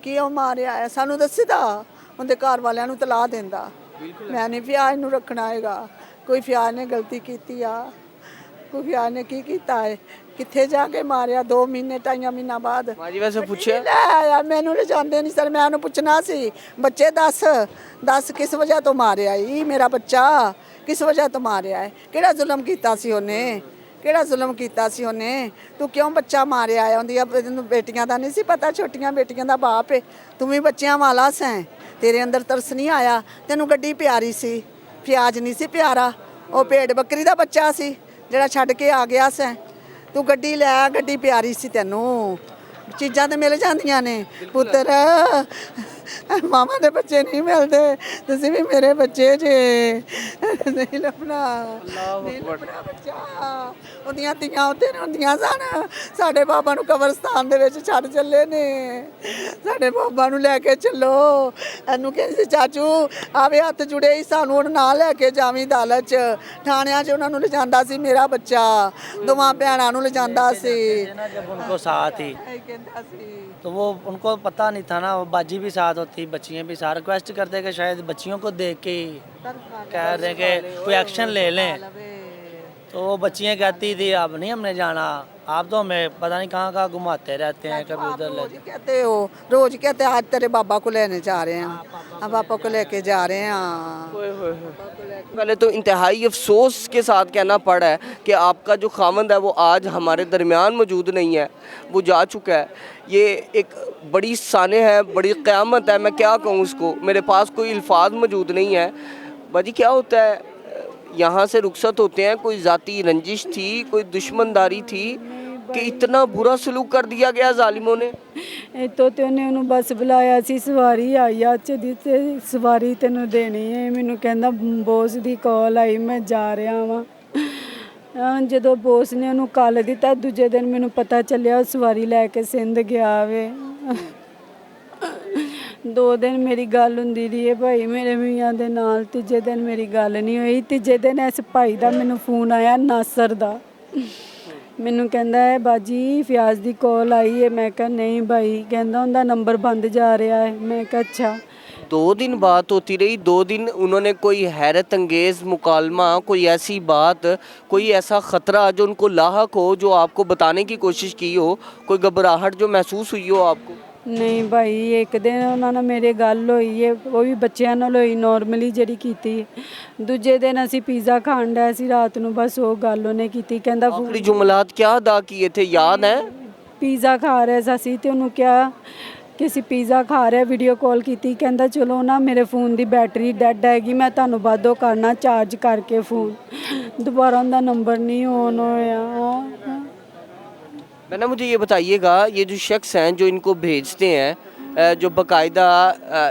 ਕਿਉਂ ਮਾਰਿਆ ਹੈ ਸਾਨੂੰ ਦੱਸਦਾ। ਉਹਦੇ ਘਰ ਵਾਲਿਆਂ ਨੂੰ ਤਲਾਹ ਦਿੰਦਾ, ਮੈਂ ਨਹੀਂ ਫਿਆਜ਼ ਨੂੰ ਰੱਖਣਾ ਹੈਗਾ। ਕੋਈ ਫਿਆਜ਼ ਨੇ ਗਲਤੀ ਕੀਤੀ ਆ, ਕੋਈ ਫਿਆਜ਼ ਨੇ ਕੀ ਕੀਤਾ ਹੈ, ਕਿੱਥੇ ਜਾ ਕੇ ਮਾਰਿਆ 2 ਮਹੀਨੇ 2.5 ਮਹੀਨਾ ਬਾਅਦ। माँ जी वैसे पूछे ਲੈ ਆਇਆ, ਮੈਨੂੰ ਲੈ ਜਾਂਦੇ ਨਹੀਂ ਸਰ, ਮੈਂ ਉਹਨੂੰ ਪੁੱਛਣਾ ਸੀ ਬੱਚੇ ਦੱਸ ਕਿਸ ਵਜ੍ਹਾ ਤੋਂ ਮਾਰਿਆ ਈ ਮੇਰਾ ਬੱਚਾ, ਕਿਸ ਵਜ੍ਹਾ ਤੋਂ ਮਾਰਿਆ ਹੈ, ਕਿਹੜਾ ਜ਼ੁਲਮ ਕੀਤਾ ਸੀ ਉਹਨੇ, ਕਿਹੜਾ ਜ਼ੁਲਮ ਕੀਤਾ ਸੀ ਉਹਨੇ, ਤੂੰ ਕਿਉਂ ਬੱਚਾ ਮਾਰਿਆ ਹੈ। ਉਹਦੀਆਂ ਬੇਟੀਆਂ ਦਾ ਨਹੀਂ ਸੀ ਪਤਾ, ਛੋਟੀਆਂ ਬੇਟੀਆਂ ਦਾ ਬਾਪ ਹੈ, ਤੂੰ ਵੀ ਬੱਚਿਆਂ ਵਾਲਾ ਸੈਂ, ਤੇਰੇ ਅੰਦਰ ਤਰਸ ਨਹੀਂ ਆਇਆ, ਤੈਨੂੰ ਗੱਡੀ ਪਿਆਰੀ ਸੀ, ਪਿਆਜ਼ ਨਹੀਂ ਸੀ ਪਿਆਰਾ, ਉਹ ਭੇਡ ਬੱਕਰੀ ਦਾ ਬੱਚਾ ਸੀ ਜਿਹੜਾ ਛੱਡ ਕੇ ਆ ਗਿਆ ਸੈਂ। ਤੂੰ ਗੱਡੀ ਲੈ, ਗੱਡੀ ਪਿਆਰੀ ਸੀ ਤੈਨੂੰ, ਚੀਜ਼ਾਂ ਤੇ ਮਿਲ ਜਾਂਦੀਆਂ ਨੇ ਪੁੱਤਰ। ਮਾਮਾ ਦੇ ਬੱਚੇ ਨਹੀਂ ਮਿਲਦੇ, ਤੁਸੀਂ ਵੀ ਮੇਰੇ ਬੱਚੇ ਜੇ, ਨਹੀਂ ਲੱਭਣਾ, ਨਹੀਂ ਲੱਭਣਾ ਬੱਚਾ। ਉਹਦੀਆਂ ਧੀਆਂ ਉੱਥੇ ਨਹੀਂ ਹੁੰਦੀਆਂ ਸਨ, ਸਾਡੇ ਬਾਬਾ ਨੂੰ ਕਬਰਸਤਾਨ ਦੇ ਵਿੱਚ ਛੱਡ ਚੱਲੇ ਨੇ, ਸਾਡੇ ਬਾਬਾ ਨੂੰ ਲੈ ਕੇ ਚੱਲੋ। ਇਹਨੂੰ ਕਹਿੰਦੇ ਸੀ ਚਾਚੂ ਆਵੇ ਹੱਥ ਜੁੜੇ ਹੀ, ਸਾਨੂੰ ਹੁਣ ਨਾਲ ਲੈ ਕੇ ਜਾਵੀਂ ਅਦਾਲਤ 'ਚ, ਥਾਣਿਆਂ 'ਚ ਉਹਨਾਂ ਨੂੰ ਲਿਜਾਂਦਾ ਸੀ ਮੇਰਾ ਬੱਚਾ, ਦੋਵਾਂ ਭੈਣਾਂ ਨੂੰ ਲਿਜਾਂਦਾ ਸੀ। जब उनको साथ ही ਇਹ ਕਹਿੰਦਾ ਸੀ तो वो उनको पता नहीं था ना, वो बाजी भी साथ होती, बच्चियाँ भी साथ, रिक्वेस्ट करते कि शायद बच्चियों को देख के ही कह रहे कि कोई एक्शन ले लें। तो वो बच्चियाँ कहती थी अब नहीं हमने जाना, आप तो हमें पता नहीं कहाँ कहाँ घुमाते रहते हैं, कभी उधर ले रोज कहते हो, रोज कहते आज तेरे बाबा को लेने जा रहे हैं, अब पापा को लेके जा रहे हैं। पहले तो इंतहाई अफसोस के साथ कहना पड़ रहा है कि आपका जो खामंद है वो आज हमारे दरमियान मौजूद नहीं है, वो जा चुका है। ये एक बड़ी साने है, बड़ी क़यामत है, मैं क्या कहूँ उसको, मेरे पास कोई अल्फाज मौजूद नहीं है। बाजी क्या होता है, यहाँ से रुखसत होते हैं, कोई ज़ाती रंजिश थी, कोई दुश्मनदारी थी कि इतना बुरा सलूक कर दिया गया जालिमों ने? ਇੱਥੋਂ ਤੇ ਉਹਨੇ ਉਹਨੂੰ ਬਸ ਬੁਲਾਇਆ ਸੀ, ਸਵਾਰੀ ਆਈ ਅੱਜ ਦੀ ਤੇ ਸਵਾਰੀ ਤੈਨੂੰ ਦੇਣੀ ਹੈ। ਮੈਨੂੰ ਕਹਿੰਦਾ ਬੋਸ ਦੀ ਕਾਲ ਆਈ, ਮੈਂ ਜਾ ਰਿਹਾ ਵਾਂ। ਜਦੋਂ ਬੋਸ ਨੇ ਉਹਨੂੰ ਕਾਲ ਦਿੱਤਾ, ਦੂਜੇ ਦਿਨ ਮੈਨੂੰ ਪਤਾ ਚੱਲਿਆ ਉਹ ਸਵਾਰੀ ਲੈ ਕੇ ਸਿੰਧ ਗਿਆ ਵੇ। 2 ਦਿਨ ਮੇਰੀ ਗੱਲ ਹੁੰਦੀ ਰਹੀ ਹੈ ਭਾਈ ਮੇਰੇ ਮੀਆਂ ਦੇ ਨਾਲ, ਤੀਜੇ ਦਿਨ ਮੇਰੀ ਗੱਲ ਨਹੀਂ ਹੋਈ। ਤੀਜੇ ਦਿਨ ਇਸ ਭਾਈ ਦਾ ਮੈਨੂੰ ਫੋਨ ਆਇਆ, ਨਾਸਰ ਦਾ, ਮੈਨੂੰ ਕਹਿੰਦਾ ਹੈ ਬਾਜੀ ਫਿਆਜ਼ ਦੀ ਕਾਲ ਆਈ ਹੈ। ਮੈਂ ਕਿਹਾ ਨਹੀਂ ਭਾਈ, ਕਹਿੰਦਾ ਉਹਦਾ ਨੰਬਰ ਬੰਦ ਜਾ ਰਿਹਾ ਹੈ। ਮੈਂ ਕਿਹਾ ਅੱਛਾ। 2 दिन बात होती रही, 2 दिन उन्होंने कोई हैरत अंगेज़ मुकालमा, कोई ऐसी बात, कोई ऐसा ख़तरा जो उनको लाहक हो, जो आपको बताने की कोशिश की हो, कोई घबराहट जो महसूस हुई हो आपको? ਨਹੀਂ ਭਾਈ, ਇੱਕ ਦਿਨ ਉਹਨਾਂ ਨਾਲ ਮੇਰੇ ਗੱਲ ਹੋਈ ਹੈ, ਉਹ ਵੀ ਬੱਚਿਆਂ ਨਾਲ ਹੋਈ ਨੋਰਮਲੀ ਜਿਹੜੀ ਕੀਤੀ। ਦੂਜੇ ਦਿਨ ਅਸੀਂ ਪੀਜ਼ਾ ਖਾਣ ਡਿਆ ਸੀ ਰਾਤ ਨੂੰ, ਬਸ ਉਹ ਗੱਲ ਉਹਨੇ ਕੀਤੀ। ਕਹਿੰਦਾ आखिरी जुमलात क्या अदा किए थे याद है? ਪੀਜ਼ਾ ਖਾ ਰਹੇ ਸੀ ਅਸੀਂ, ਤੇ ਉਹਨੂੰ ਕਿਹਾ ਕਿ ਅਸੀਂ ਪੀਜ਼ਾ ਖਾ ਰਹੇ, ਵੀਡੀਓ ਕਾਲ ਕੀਤੀ। ਕਹਿੰਦਾ ਚਲੋ ਨਾ ਮੇਰੇ फ़ोन ਦੀ ਬੈਟਰੀ ਡੈਡ ਹੈਗੀ, ਮੈਂ ਤੁਹਾਨੂੰ ਬਾਅਦੋਂ ਕਰਨਾ ਚਾਰਜ ਕਰਕੇ फ़ोन। ਦੁਬਾਰਾ ਉਹਦਾ ਨੰਬਰ ਨਹੀਂ ਔਨ ਹੋਇਆ। मैंने मुझे ये बताइएगा, ये जो शख्स हैं जो इनको भेजते हैं, जो बाकायदा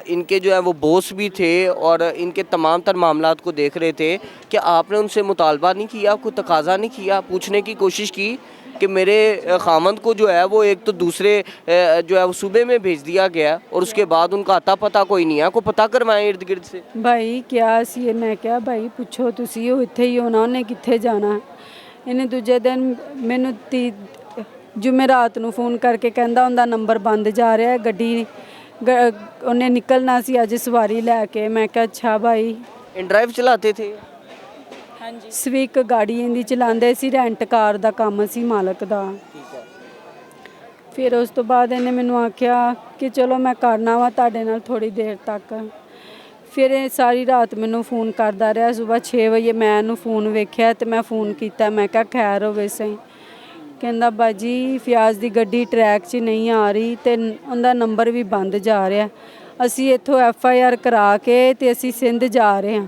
इनके जो है वो बॉस भी थे और इनके तमाम तर मामलात को देख रहे थे, कि आपने उनसे मुतालबा नहीं किया, कोई तकाजा नहीं किया, पूछने की कोशिश की कि मेरे खामंद को जो है वो एक तो दूसरे जो है वो सूबे में भेज दिया गया और उसके बाद उनका अता पता कोई नहीं है, कोई पता करवाएं इर्द गिर्द से? ਭਾਈ ਕਿਹਾ ਸੀ, ਮੈਂ ਕਿਹਾ ਭਾਈ ਪੁੱਛੋ ਤੁਸੀਂ, ਉਹ ਇੱਥੇ ਹੀ ਹੋਣਾ, ਉਹਨੇ ਕਿੱਥੇ ਜਾਣਾ। ਇਹਨੇ ਦੂਜੇ ਦਿਨ ਮੈਨੂੰ ਜੁਮੇਰਾਤ ਨੂੰ फ़ोन ਕਰਕੇ ਕਹਿੰਦਾ ਉਹਦਾ ਨੰਬਰ ਬੰਦ ਜਾ ਰਿਹਾ, ਗੱਡੀ ਉਹਨੇ ਨਿਕਲਣਾ ਸੀ ਅੱਜ ਸਵਾਰੀ ਲੈ ਕੇ। ਮੈਂ ਕਿਹਾ ਅੱਛਾ ਭਾਈ। इन ड्राइव चलाते थे? ਹਾਂਜੀ, ਸਵੀਕ ਗਾੜੀ ਇਹਦੀ ਚਲਾਉਂਦੇ ਸੀ, ਰੈਂਟ ਕਾਰ ਦਾ ਕੰਮ ਸੀ ਮਾਲਕ ਦਾ। ਫਿਰ ਉਸ ਤੋਂ ਬਾਅਦ ਇਹਨੇ ਮੈਨੂੰ ਆਖਿਆ ਕਿ ਚਲੋ ਮੈਂ ਕਰਨਾ ਵਾ ਤੁਹਾਡੇ ਨਾਲ ਥੋੜੀ ਦੇਰ ਤੱਕ। ਫਿਰ ਇਹ ਸਾਰੀ ਰਾਤ ਮੈਨੂੰ फ़ोन ਕਰਦਾ ਰਿਹਾ। ਸਵੇਰ 6 ਵਜੇ ਮੈਂ ਇਹਨੂੰ फ़ोन ਵੇਖਿਆ ਤੇ ਮੈਂ फ़ोन ਕੀਤਾ, ਮੈਂ ਕਿਹਾ ਖੈਰ ਹੋਵੇ ਸਹੀ। ਕਹਿੰਦਾ ਬਾਜੀ ਫਿਆਜ਼ ਦੀ ਗੱਡੀ ਟਰੈਕ 'ਚ ਨਹੀਂ ਆ ਰਹੀ ਤੇ ਉਹਦਾ ਨੰਬਰ ਵੀ ਬੰਦ ਜਾ ਰਿਹਾ। ਅਸੀਂ ਇੱਥੋਂ FIR ਕਰਾ ਕੇ ਤੇ ਅਸੀਂ ਸਿੰਧ ਜਾ ਰਹੇ ਹਾਂ।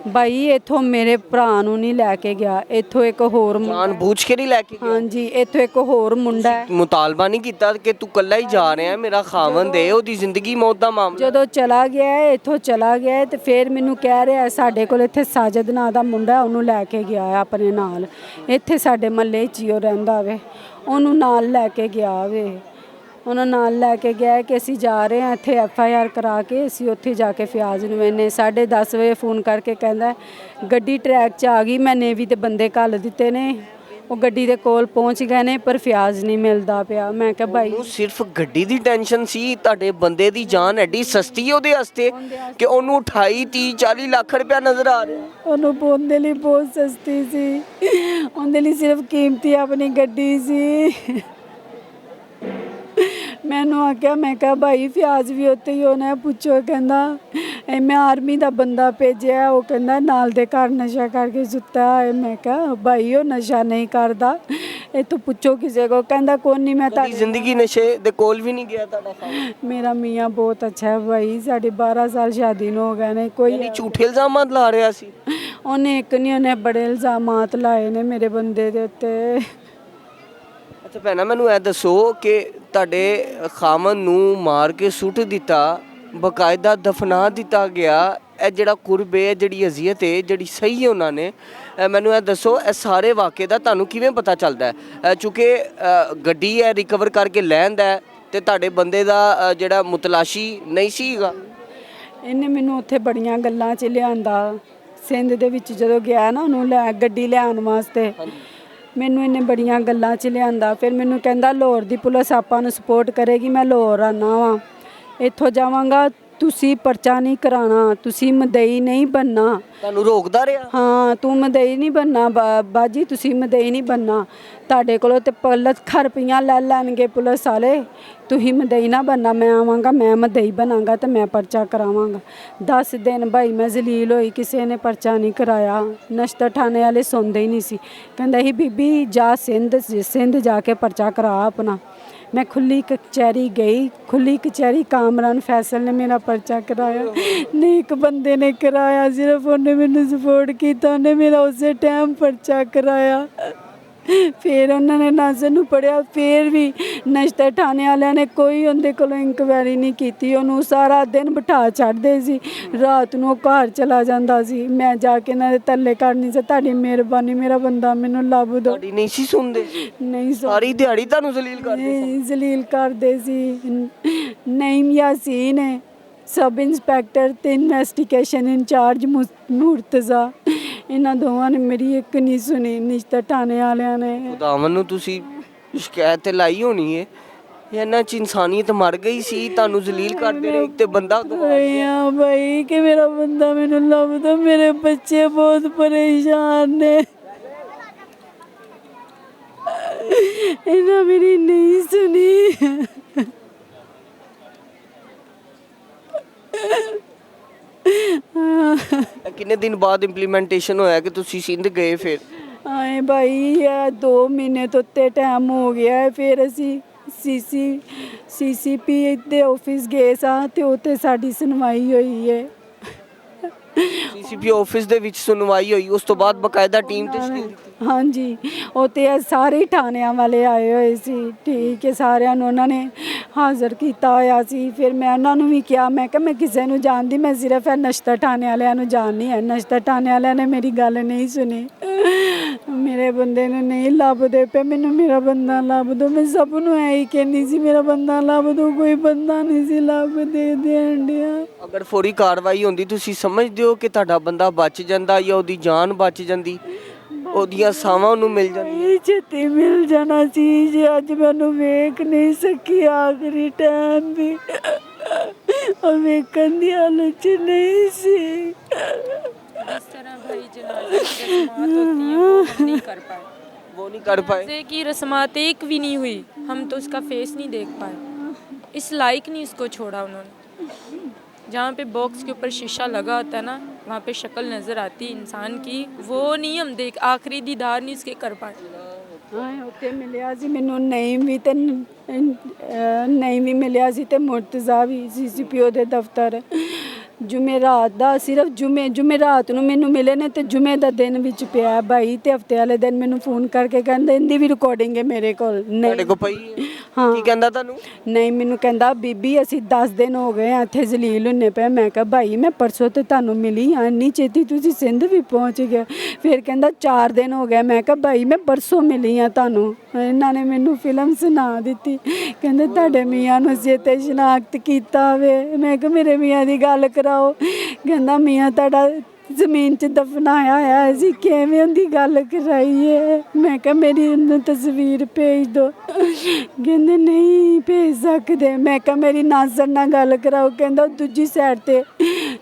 ਬਾਈ ਇੱਥੋਂ ਮੇਰੇ ਭਰਾ ਨੂੰ ਨਹੀਂ ਲੈ ਕੇ ਗਿਆ, ਇੱਥੋਂ ਇੱਕ ਹੋਰ जानबूझ के नहीं लेके गया? ਹਾਂਜੀ, ਇੱਥੋਂ ਇੱਕ ਹੋਰ ਮੁੰਡਾ ਹੈ। मुतालबा नहीं किया कि तू कल्ला ही जा रहे हैं, मेरा खावंद है, ओदी जिंदगी मौत दा मामला? ਜਦੋਂ ਚਲਾ ਗਿਆ ਹੈ, ਇੱਥੋਂ ਚਲਾ ਗਿਆ ਹੈ ਤੇ ਫਿਰ ਮੈਨੂੰ ਕਹਿ ਰਿਹਾ ਸਾਡੇ ਕੋਲ ਇੱਥੇ ਸਾਜਦ ਨਾਂ ਦਾ ਮੁੰਡਾ, ਉਹਨੂੰ ਲੈ ਕੇ ਗਿਆ ਹੈ ਆਪਣੇ ਨਾਲ, ਇੱਥੇ ਸਾਡੇ ਮਹੱਲੇ 'ਚ ਹੀ ਉਹ ਰਹਿੰਦਾ ਵੇ, ਉਹਨੂੰ ਨਾਲ ਲੈ ਕੇ ਗਿਆ ਵੇ। ਉਹਨਾਂ ਨਾਲ ਲੈ ਕੇ ਗਿਆ ਕਿ ਅਸੀਂ ਜਾ ਰਹੇ ਹਾਂ ਇੱਥੇ FIR ਕਰਾ ਕੇ ਅਸੀਂ ਉੱਥੇ ਜਾ ਕੇ ਫਿਆਜ਼ ਨੂੰ। ਇਹਨੇ 10:30 ਵਜੇ फ़ोन ਕਰਕੇ ਕਹਿੰਦਾ ਗੱਡੀ ਟਰੈਕ 'ਚ ਆ ਗਈ, ਮੈਂ ਨੇਵੀ ਦੇ ਬੰਦੇ ਘੱਲ ਦਿੱਤੇ ਨੇ, ਉਹ ਗੱਡੀ ਦੇ ਕੋਲ ਪਹੁੰਚ ਗਏ ਨੇ ਪਰ ਫਿਆਜ਼ ਨਹੀਂ ਮਿਲਦਾ ਪਿਆ। ਮੈਂ ਕਿਹਾ ਭਾਈ ਉਹਨੂੰ ਸਿਰਫ ਗੱਡੀ ਦੀ ਟੈਨਸ਼ਨ ਸੀ, ਤੁਹਾਡੇ ਬੰਦੇ ਦੀ ਜਾਨ ਐਡੀ ਸਸਤੀ ਉਹਦੇ ਵਾਸਤੇ ਕਿ ਉਹਨੂੰ 28 30 40 ਲੱਖ ਰੁਪਇਆ ਨਜ਼ਰ ਆ ਰਿਹਾ? ਉਹਨੂੰ ਉਹਦੇ ਲਈ ਬਹੁਤ ਸਸਤੀ ਸੀ, ਉਹਦੇ ਲਈ ਸਿਰਫ ਕੀਮਤੀ ਆਪਣੀ ਗੱਡੀ ਸੀ। ਮੈਨੂੰ ਆਖਿਆ, ਮੈਂ ਕਿਹਾ ਭਾਈ ਫਿਆਜ਼ ਵੀ ਉੱਥੇ ਹੀ ਹੋਣਾ, ਪੁੱਛੋ। ਕਹਿੰਦਾ ਮੈਂ ਆਰਮੀ ਦਾ ਬੰਦਾ ਭੇਜਿਆ, ਉਹ ਕਹਿੰਦਾ ਨਾਲ ਦੇ ਘਰ ਨਸ਼ਾ ਕਰਕੇ ਸੁੱਤਾ ਹੈ। ਮੈਂ ਕਿਹਾ ਭਾਈ ਉਹ ਨਸ਼ਾ ਨਹੀਂ ਕਰਦਾ, ਇੱਥੋਂ ਪੁੱਛੋ ਕਿਸੇ ਕੋ। ਕਹਿੰਦਾ ਕੋਈ ਨਹੀਂ, ਮੈਂ ਤਾਂ ਜ਼ਿੰਦਗੀ ਨਸ਼ੇ ਦੇ ਕੋਲ ਵੀ ਨਹੀਂ ਗਿਆ ਤੁਹਾਡਾ ਖਾਵੰਦ? ਮੇਰਾ ਮੀਆਂ ਬਹੁਤ ਅੱਛਾ ਹੈ ਭਾਈ, ਸਾਡੇ 12 ਸਾਲ ਸ਼ਾਦੀ ਨੂੰ ਹੋ ਗਏ ਨੇ। ਕੋਈ ਝੂਠੇ ਇਲਜ਼ਾਮਾਂ ਲਾ ਰਿਹਾ ਸੀ? ਉਹਨੇ ਇੱਕ ਨਹੀਂ, ਉਹਨੇ ਬੜੇ ਇਲਜ਼ਾਮਾਤ ਲਾਏ ਨੇ ਮੇਰੇ ਬੰਦੇ ਦੇ ਉੱਤੇ। ਅੱਛਾ ਭੈਣਾ, ਮੈਨੂੰ ਇਹ ਦੱਸੋ ਕਿ ਤੁਹਾਡੇ ਖਾਮਨ ਨੂੰ ਮਾਰ ਕੇ ਸੁੱਟ ਦਿੱਤਾ, ਬਕਾਇਦਾ ਦਫਨਾ ਦਿੱਤਾ ਗਿਆ। ਇਹ ਜਿਹੜਾ ਕੁਰਬ ਹੈ, ਜਿਹੜੀ ਅਜ਼ੀਅਤ ਹੈ, ਜਿਹੜੀ ਸਹੀ ਹੈ ਉਹਨਾਂ ਨੇ, ਮੈਨੂੰ ਇਹ ਦੱਸੋ ਇਹ ਸਾਰੇ ਵਾक़ੇ ਦਾ ਤੁਹਾਨੂੰ ਕਿਵੇਂ ਪਤਾ ਚੱਲਦਾ ਹੈ? ਚੂँकि ਗੱਡੀ ਹੈ ਰਿਕਵਰ ਕਰਕੇ ਲੈਂਦਾ ਹੈ ਤੇ ਤੁਹਾਡੇ ਬੰਦੇ ਦਾ ਜਿਹੜਾ ਮੁਤਲਾਸ਼ੀ ਨਹੀਂ ਸੀਗਾ। ਇਹਨੇ ਮੈਨੂੰ ਉੱਥੇ ਬੜੀਆਂ ਗੱਲਾਂ 'ਚ ਲਿਆਂਦਾ। ਸਿੰਧ ਦੇ ਵਿੱਚ ਜਦੋਂ ਗਿਆ ਨਾ ਉਹਨੂੰ ਗੱਡੀ ਲਿਆਉਣ ਵਾਸਤੇ, ਮੈਨੂੰ ਇਹਨੇ ਬੜੀਆਂ ਗੱਲਾਂ 'ਚ ਲਿਆਂਦਾ। ਫਿਰ ਮੈਨੂੰ ਕਹਿੰਦਾ ਲਾਹੌਰ ਦੀ ਪੁਲਿਸ ਆਪਾਂ ਨੂੰ ਸਪੋਰਟ ਕਰੇਗੀ, ਮੈਂ ਲਾਹੌਰ ਆਉਣਾ ਵਾਂ, ਇੱਥੋਂ ਜਾਵਾਂਗਾ, ਤੁਸੀਂ ਪਰਚਾ ਨਹੀਂ ਕਰਾਉਣਾ, ਤੁਸੀਂ ਮਦਈ ਨਹੀਂ ਬਣਨਾ। ਤੁਹਾਨੂੰ ਰੋਕਦਾ ਰਿਹਾ? ਹਾਂ, ਤੂੰ ਮਦਈ ਨਹੀਂ ਬਣਨਾ ਬਾਜੀ, ਤੁਸੀਂ ਮਦਈ ਨਹੀਂ ਬਣਨਾ, ਤੁਹਾਡੇ ਕੋਲੋਂ ਤੇ ਲੱਖਾਂ ਰੁਪਈਆ ਲੈ ਲੈਣਗੇ ਪੁਲਿਸ ਵਾਲੇ, ਤੁਸੀਂ ਮਦਈ ਨਾ ਬਣਨਾ। ਮੈਂ ਆਵਾਂਗਾ, ਮੈਂ ਮਦਈ ਬਣਾਂਗਾ ਤੇ ਮੈਂ ਪਰਚਾ ਕਰਾਵਾਂਗਾ। 10 ਦਿਨ ਭਾਈ ਮੈਂ ਜ਼ਲੀਲ ਹੋਈ, ਕਿਸੇ ਨੇ ਪਰਚਾ ਨਹੀਂ ਕਰਾਇਆ। ਨਸ਼ਤਰ ਥਾਣੇ ਵਾਲੇ ਸੁਣਦੇ ਹੀ ਨਹੀਂ ਸੀ, ਕਹਿੰਦਾ ਸੀ ਬੀਬੀ ਜਾ ਸਿੰਧ ਜਾ ਕੇ ਪਰਚਾ ਕਰਾ ਆਪਣਾ। मैं खुली कचहरी गई, खुली कचहरी कामरान फैसल ने मेरा पर्चा कराया, नहीं एक बंदे ने कराया, सिर्फ उन्हें मैंने सपोर्ट किया, उन्हें मेरा उस टाइम पर्चा कराया। फिर उन्होंने नाज़र नूं पढ़िया, फिर भी नश्तर थाने वालिਆਂ ने कोई उनके कोलों इंक्वायरी नहीं की। ਉਹਨੂੰ ਸਾਰਾ ਦਿਨ ਬਿਠਾ ਛੱਡਦੇ ਸੀ, ਰਾਤ ਨੂੰ ਉਹ ਘਰ ਚਲਾ ਜਾਂਦਾ ਸੀ। ਮੈਂ ਜਾ ਕੇ ਇਹਨਾਂ ਦੇ ਤਰਲੇ ਕਰਨੀ ਸੀ, ਤੁਹਾਡੀ ਮਿਹਰਬਾਨੀ ਮੇਰਾ ਬੰਦਾ ਮੈਨੂੰ ਲੱਭ ਦਿਓ। ਤੁਹਾਡੀ ਨਹੀਂ ਸੀ ਸੁਣਦੇ? ਨਹੀਂ ਸਾਰੀ ਦਿਹਾੜੀ ਤੁਹਾਨੂੰ ਜ਼ਲੀਲ ਕਰਦੇ ਸੀ? ਜ਼ਲੀਲ ਕਰਦੇ ਸੀ। ਨਈਮ ਯਾਸੀਨ ਹੈ ਸਬ ਇੰਸਪੈਕਟਰ ਤੇ ਇਨਵੈਸਟੀਗੇਸ਼ਨ ਇੰਚਾਰਜ ਮੁਰਤਜ਼ਾ, ਇਹਨਾਂ ਦੋਵਾਂ ਨੇ ਮੇਰੀ ਇੱਕ ਨਹੀਂ ਸੁਣੀ। ਨਿਸ਼ਤਰ ਥਾਣੇ ਵਾਲਿਆਂ ਨੇ ਖੁਦਾਵੰ ਨੂੰ ਤੁਸੀਂ ਸ਼ਿਕਾਇਤ ਤੇ ਲਾਈ ਹੋਣੀ ਹੈ, ਇਹਨਾਂ 'ਚ ਇਨਸਾਨੀਅਤ ਮਰ ਗਈ ਸੀ, ਤੁਹਾਨੂੰ ਜ਼ਲੀਲ ਕਰਦੇ ਰਹੇ ਤੇ ਬੰਦਾ ਹਾਂ ਭਾਈ ਕਿ ਮੇਰਾ ਬੰਦਾ ਮੈਨੂੰ ਲੱਭ ਦੋ, ਮੇਰੇ ਬੱਚੇ ਬਹੁਤ ਪਰੇਸ਼ਾਨ ਨੇ। ਇਹਨਾਂ ਮੇਰੀ ਨਹੀਂ ਸੁਣੀ। ਕਿੰਨੇ ਦਿਨ ਬਾਅਦ ਇੰਪਲੀਮੈਂਟੇਸ਼ਨ ਹੋਇਆ ਕਿ ਤੁਸੀਂ ਸਿੰਧ ਗਏ? ਫਿਰ ਆਏ ਭਾਈ ਇਹ 2 ਮਹੀਨੇ ਤੋਂ ਉੱਤੇ ਟਾਈਮ ਹੋ ਗਿਆ ਹੈ। ਫਿਰ ਅਸੀਂ ਸੀਸੀਪੀ ਦੇ ਆਫਿਸ ਗਏ ਸਾਂ ਤੇ ਉੱਥੇ ਸਾਡੀ ਸੁਣਵਾਈ ਹੋਈ ਹੈ। ਸੀਸੀਪੀ ਆਫਿਸ ਦੇ ਵਿੱਚ ਸੁਣਵਾਈ ਹੋਈ, ਉਸ ਤੋਂ ਬਾਅਦ ਬਕਾਇਦਾ ਟੀਮ ਤਸ਼ਕੀਲ ਦਿੱਤੀ? ਹਾਂਜੀ, ਉੱਥੇ ਸਾਰੇ ਥਾਣਿਆਂ ਵਾਲੇ ਆਏ ਹੋਏ ਸੀ, ਠੀਕ ਹੈ, ਸਾਰਿਆਂ ਨੂੰ ਉਹਨਾਂ ਨੇ ਹਾਜ਼ਰ ਕੀਤਾ ਹੋਇਆ ਸੀ। ਫਿਰ ਮੈਂ ਉਹਨਾਂ ਨੂੰ ਵੀ ਕਿਹਾ, ਮੈਂ ਕਿਹਾ ਮੈਂ ਕਿਸੇ ਨੂੰ ਜਾਣਦੀ, ਮੈਂ ਸਿਰਫ ਨਸ਼ਤਰ ਥਾਣੇ ਵਾਲਿਆਂ ਨੂੰ ਜਾਣਦੀ ਹੈ। ਨਸ਼ਤਰ ਥਾਣੇ ਵਾਲਿਆਂ ਨੇ ਮੇਰੀ ਗੱਲ ਨਹੀਂ ਸੁਣੀ, ਮੇਰੇ ਬੰਦੇ ਨੂੰ ਨਹੀਂ ਲੱਭਦੇ ਪਏ, ਮੈਨੂੰ ਮੇਰਾ ਬੰਦਾ ਲੱਭ ਦਿਓ। ਮੈਂ ਸਭ ਨੂੰ ਐ ਹੀ ਕਹਿੰਦੀ ਸੀ ਮੇਰਾ ਬੰਦਾ ਲੱਭ ਦਿਓ, ਕੋਈ ਬੰਦਾ ਨਹੀਂ ਸੀ ਲੱਭਦੇ ਦੇਣ ਡਿਆ। ਅਗਰ ਫੌਰੀ ਕਾਰਵਾਈ ਹੁੰਦੀ ਤੁਸੀਂ ਸਮਝਦੇ ਹੋ ਕਿ ਤੁਹਾਡਾ ਬੰਦਾ ਬਚ ਜਾਂਦਾ ਜਾਂ ਉਹਦੀ ਜਾਨ ਬਚ ਜਾਂਦੀ, ਉਹਦੀਆਂ ਸਾਵਾਂ ਉਹਨੂੰ ਮਿਲ ਜਾਂਦੀਆਂ? ਛੇਤੀ ਮਿਲ ਜਾਣਾ ਸੀ ਜੇ ਅੱਜ ਮੈਨੂੰ ਵੇਖ ਨਹੀਂ ਸਕੀ ਆਖਰੀ ਟਾਈਮ ਵੀ, ਉਹ ਵੇਖਣ ਦੀ ਹਾਲਤ 'ਚ ਨਹੀਂ ਸੀ। जिस तरह भाई जनाजे की रस्मात होती हैं वो हम नहीं कर पाए, वो नहीं कर पाए। जनाजे की रस्मात एक भी नहीं हुई, हम तो उसका फेस नहीं देख पाए, इस लायक नहीं इसको छोड़ा उन्होंने। जहाँ पे बॉक्स के ऊपर शीशा लगा होता है ना, वहाँ पे शक्ल नज़र आती इंसान की, वो नहीं हम देख, आखिरी दीदार नहीं उसके कर पाए। ਹਾਂ ਉੱਥੇ ਮਿਲਿਆ ਸੀ ਮੈਨੂੰ ਨਈਮ ਵੀ ਤੇ ਨਈਮ ਵੀ ਮਿਲਿਆ ਸੀ ਤੇ ਮੁਰਤਜ਼ਾ ਵੀ ਸੀਸੀਪੀਓ ਦੇ ਦਫ਼ਤਰ। ਜੁਮੇ ਰਾਤ ਦਾ ਸਿਰਫ ਜੁਮੇ ਰਾਤ ਨੂੰ ਮੈਨੂੰ ਮਿਲੇ ਨੇ ਤੇ ਜੁਮੇ ਦਾ ਦਿਨ ਵਿੱਚ ਪਿਆ ਭਾਈ, ਤੇ ਹਫਤੇ ਵਾਲੇ ਦਿਨ ਮੈਨੂੰ ਫੋਨ ਕਰਕੇ ਕਹਿੰਦੇ ਇਹਦੀ ਵੀ ਰਿਕਾਰਡਿੰਗ ਹੈ ਮੇਰੇ ਕੋਲ। ਤੁਹਾਡੇ ਕੋਲ ਪਈ ਹੈ? ਹਾਂ। ਕੀ ਕਹਿੰਦਾ ਤੁਹਾਨੂੰ? ਨਹੀਂ, ਮੈਨੂੰ ਕਹਿੰਦਾ ਬੀਬੀ ਅਸੀਂ 10 ਦਿਨ ਹੋ ਗਏ ਆ ਇੱਥੇ ਜ਼ਲੀਲ ਹੁੰਨੇ ਪਏ। ਮੈਂ ਕਿਹਾ ਭਾਈ ਮੈਂ ਪਰਸੋਂ ਤੇ ਤੁਹਾਨੂੰ ਮਿਲੀ ਹਾਂ, ਇੰਨੀ ਛੇਤੀ ਤੁਸੀਂ ਸਿੰਧ ਵੀ ਪਹੁੰਚ ਗਏ? ਫਿਰ ਕਹਿੰਦਾ 4 ਦਿਨ ਹੋ ਗਏ। ਮੈਂ ਕਿਹਾ ਭਾਈ ਮੈਂ ਪਰਸੋਂ ਮਿਲੀ ਹਾਂ ਤੁਹਾਨੂੰ। ਇਹਨਾਂ ਨੇ ਮੈਨੂੰ ਫਿਲਮ ਸੁਣਾ ਦਿੱਤੀ, ਕਹਿੰਦੇ ਤੁਹਾਡੇ ਮੀਆਂ ਨੂੰ ਅਸੀਂ ਤੇ ਸ਼ਨਾਖਤ ਕੀਤਾ ਹੋਵੇ। ਮੈਂ ਕਿਹਾ ਮੇਰੇ ਮੀਆਂ ਦੀ ਗੱਲ ਕਰਾਓ। ਕਹਿੰਦਾ ਮੀਆਂ ਤੁਹਾਡਾ ਜ਼ਮੀਨ 'ਚ ਦਫਨਾਇਆ ਹੋਇਆ, ਅਸੀਂ ਕਿਵੇਂ ਉਹਦੀ ਗੱਲ ਕਰਾਈਏ? ਮੈਂ ਕਿਹਾ ਮੇਰੀ ਉਹਨੂੰ ਤਸਵੀਰ ਭੇਜ ਦਿਓ। ਕਹਿੰਦੇ ਨਹੀਂ ਭੇਜ ਸਕਦੇ। ਮੈਂ ਕਿਹਾ ਮੇਰੀ ਨਾਜ਼ਰ ਨਾਲ ਗੱਲ ਕਰਾਓ। ਕਹਿੰਦਾ ਦੂਜੀ ਸਾਈਡ 'ਤੇ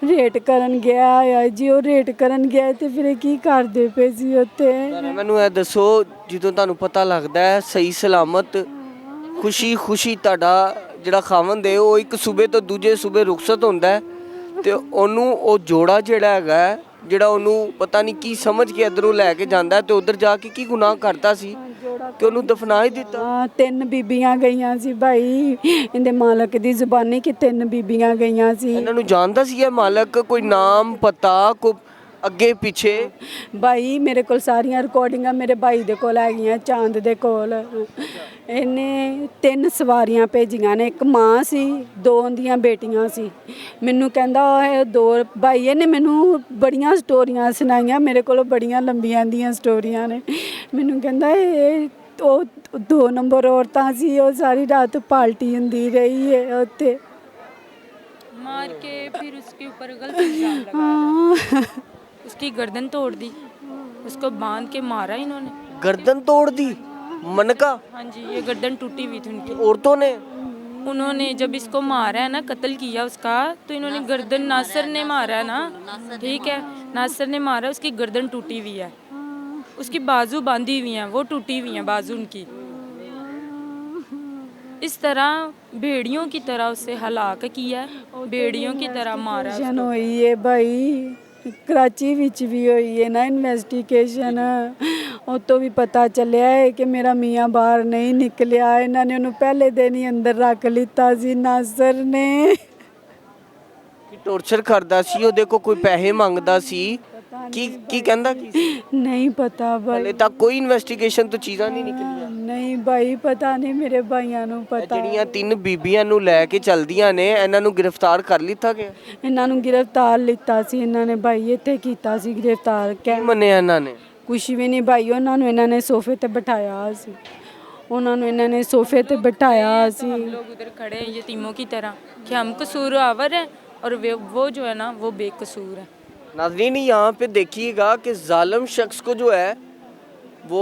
ਰੇਟ ਕਰਨ ਗਿਆ ਆ ਜੀ। ਉਹ ਰੇਟ ਕਰਨ ਗਿਆ ਤੇ ਫਿਰ ਕੀ ਕਰਦੇ ਪਏ ਸੀ ਉੱਥੇ? ਮੈਨੂੰ ਇਹ ਦੱਸੋ, ਜਦੋਂ ਤੁਹਾਨੂੰ ਪਤਾ ਲੱਗਦਾ ਹੈ ਸਹੀ ਸਲਾਮਤ ਖੁਸ਼ੀ ਤੁਹਾਡਾ ਜਿਹੜਾ ਖਾਵੰਦ ਹੈ ਉਹ ਇੱਕ ਸੂਬੇ ਤੋਂ ਦੂਜੇ ਸੂਬੇ ਰੁਖਸਤ ਹੁੰਦਾ ਹੈ, ਤੇ ਉਹਨੂੰ ਉਹ ਜੋੜਾ ਜਿਹੜਾ ਹੈਗਾ, ਜਿਹੜਾ ਉਹਨੂੰ ਪਤਾ ਨਹੀਂ ਕੀ ਸਮਝ ਕੇ ਇੱਧਰੋਂ ਲੈ ਕੇ ਜਾਂਦਾ ਤੇ ਉੱਧਰ ਜਾ ਕੇ ਕੀ ਗੁਨਾਹ ਕਰਤਾ ਸੀ ਕਿ ਉਹਨੂੰ ਦਫਨਾ ਹੀ ਦਿੱਤਾ? 3 ਬੀਬੀਆਂ ਗਈਆਂ ਸੀ ਭਾਈ, ਇਹਦੇ ਮਾਲਕ ਦੀ ਜ਼ੁਬਾਨੀ ਕਿ 3 ਬੀਬੀਆਂ ਗਈਆਂ ਸੀ। ਇਹਨਾਂ ਨੂੰ ਜਾਣਦਾ ਸੀ ਇਹ ਮਾਲਕ? ਕੋਈ ਨਾਮ ਪਤਾ, ਕੋਈ ਅੱਗੇ ਪਿੱਛੇ ਬਾਈ ਮੇਰੇ ਕੋਲ ਸਾਰੀਆਂ ਰਿਕਾਰਡਿੰਗਾਂ ਮੇਰੇ ਬਾਈ ਦੇ ਕੋਲ ਹੈਗੀਆਂ, ਚਾਂਦ ਦੇ ਕੋਲ। ਇਹਨੇ 3 ਸਵਾਰੀਆਂ ਭੇਜੀਆਂ ਨੇ, ਇੱਕ ਮਾਂ ਸੀ, 2 ਦੀਆਂ ਬੇਟੀਆਂ ਸੀ। ਮੈਨੂੰ ਕਹਿੰਦਾ ਇਹ 2 ਬਾਈ ਇਹਨੇ ਮੈਨੂੰ ਬੜੀਆਂ ਸਟੋਰੀਆਂ ਸੁਣਾਈਆਂ, ਮੇਰੇ ਕੋਲ ਬੜੀਆਂ ਲੰਬੀਆਂ ਦੀਆਂ ਸਟੋਰੀਆਂ ਨੇ। ਮੈਨੂੰ ਕਹਿੰਦਾ ਇਹ ਉਹ 2 ਨੰਬਰ ਔਰਤਾਂ ਸੀ, ਉਹ ਸਾਰੀ ਰਾਤ ਪਾਲਟੀ ਹੁੰਦੀ ਰਹੀ ਹੈ ਉੱਥੇ। मार के फिर उसके ऊपर गलत इल्जाम लगाया, उसकी गर्दन तोड़ दी, उसको बांध के मारा इन्होंने। गर्दन तोड़ दी मनका हाँ जी, ये गर्दन टूटी हुई थी उनकी। औरतों ने? उन्होंने जब इसको मारा है ना, कत्ल किया उसका, तो इन्होंने गर्दन, नासिर ने मारा है ना, ठीक है, नासिर ने मारा, उसकी गर्दन टूटी हुई है, उसकी बाजू बांधी हुई हैं, वो टूटी हुई हैं बाजू उनकी। इस तरह भेड़ियों की तरह उससे हलाक किया है, भेड़ियों की तरह मारा है ਇਨਵੈਸਟੀਗੇਸ਼ਨ उसको। ਹੋਈ ਹੈ ਬਾਈ, ਕਰਾਚੀ ਵਿੱਚ ਵੀ ਹੋਈ ਹੈ ਨਾ ਇਨਵੈਸਟੀਗੇਸ਼ਨ। ਉਹ ਤੋਂ ਵੀ ਪਤਾ ਚੱਲਿਆ ਹੈ ਕਿ ਮੇਰਾ ਮੀਆਂ ਬਾਹਰ ਨਹੀਂ ਨਿਕਲਿਆ, ਇਹਨਾਂ ਨੇ ਉਹਨੂੰ ਪਹਿਲੇ ਦਿਨ ਹੀ ਅੰਦਰ ਰੱਖ ਲਿੱਤਾ ਸੀ ਨਾਸਰ ਨੇ। ਕਿ ਟੌਰਚਰ ਕਰਦਾ ਸੀ, ਉਹਦੇ ਕੋ ਕੋਈ ਪੈਸੇ ਮੰਗਦਾ ਸੀ, ਕੀ ਕਹਿੰਦਾ ਕੀ ਸੀ? ਨਹੀਂ ਪਤਾ ਬਾਈ, ਹਲੇ ਤੱਕ ਕੋਈ ਇਨਵੈਸਟੀਗੇਸ਼ਨ ਤੋਂ ਚੀਜ਼ਾਂ ਨਹੀਂ ਨਿਕਲੀਆਂ। ਨਹੀਂ ਬਾਈ ਪਤਾ ਨਹੀਂ, ਮੇਰੇ ਭਾਈਆਂ ਨੂੰ ਇਹ ਪਤਾ। ਜਿਹੜੀਆਂ 3 ਬੀਬੀਆਂ ਨੂੰ ਲੈ ਕੇ ਚਲਦੀਆਂ ਨੇ, ਇਹਨਾਂ ਨੂੰ ਗ੍ਰਿਫਤਾਰ ਕਰ ਲਿੱਤਾ ਗਿਆ? ਇਹਨਾਂ ਨੂੰ ਗ੍ਰਿਫਤਾਰ ਲਿੱਤਾ ਸੀ ਇਹਨਾਂ ਨੇ ਬਾਈ, ਇੱਥੇ ਕੀਤਾ ਸੀ ਗ੍ਰਿਫਤਾਰ। ਕੀ ਮੰਨਿਆ ਇਹਨਾਂ ਨੇ? ਕੁਛ ਵੀ ਨਹੀਂ ਬਾਈ, ਉਹਨਾਂ ਨੂੰ ਇਹਨਾਂ ਨੇ ਸੋਫੇ ਤੇ ਬਿਠਾਇਆ ਸੀ, ਉਹਨਾਂ ਨੂੰ ਇਹਨਾਂ ਨੇ ਸੋਫੇ ਤੇ ਬਿਠਾਇਆ ਸੀ। हम लोग उधर खड़े हैं यतीमों की तरह कि हम कसूरवार हैं और वो जो है ना वो बेकसूर है। नाज़रीन, यहाँ पे देखिएगा कि जालिम शख्स को जो है वो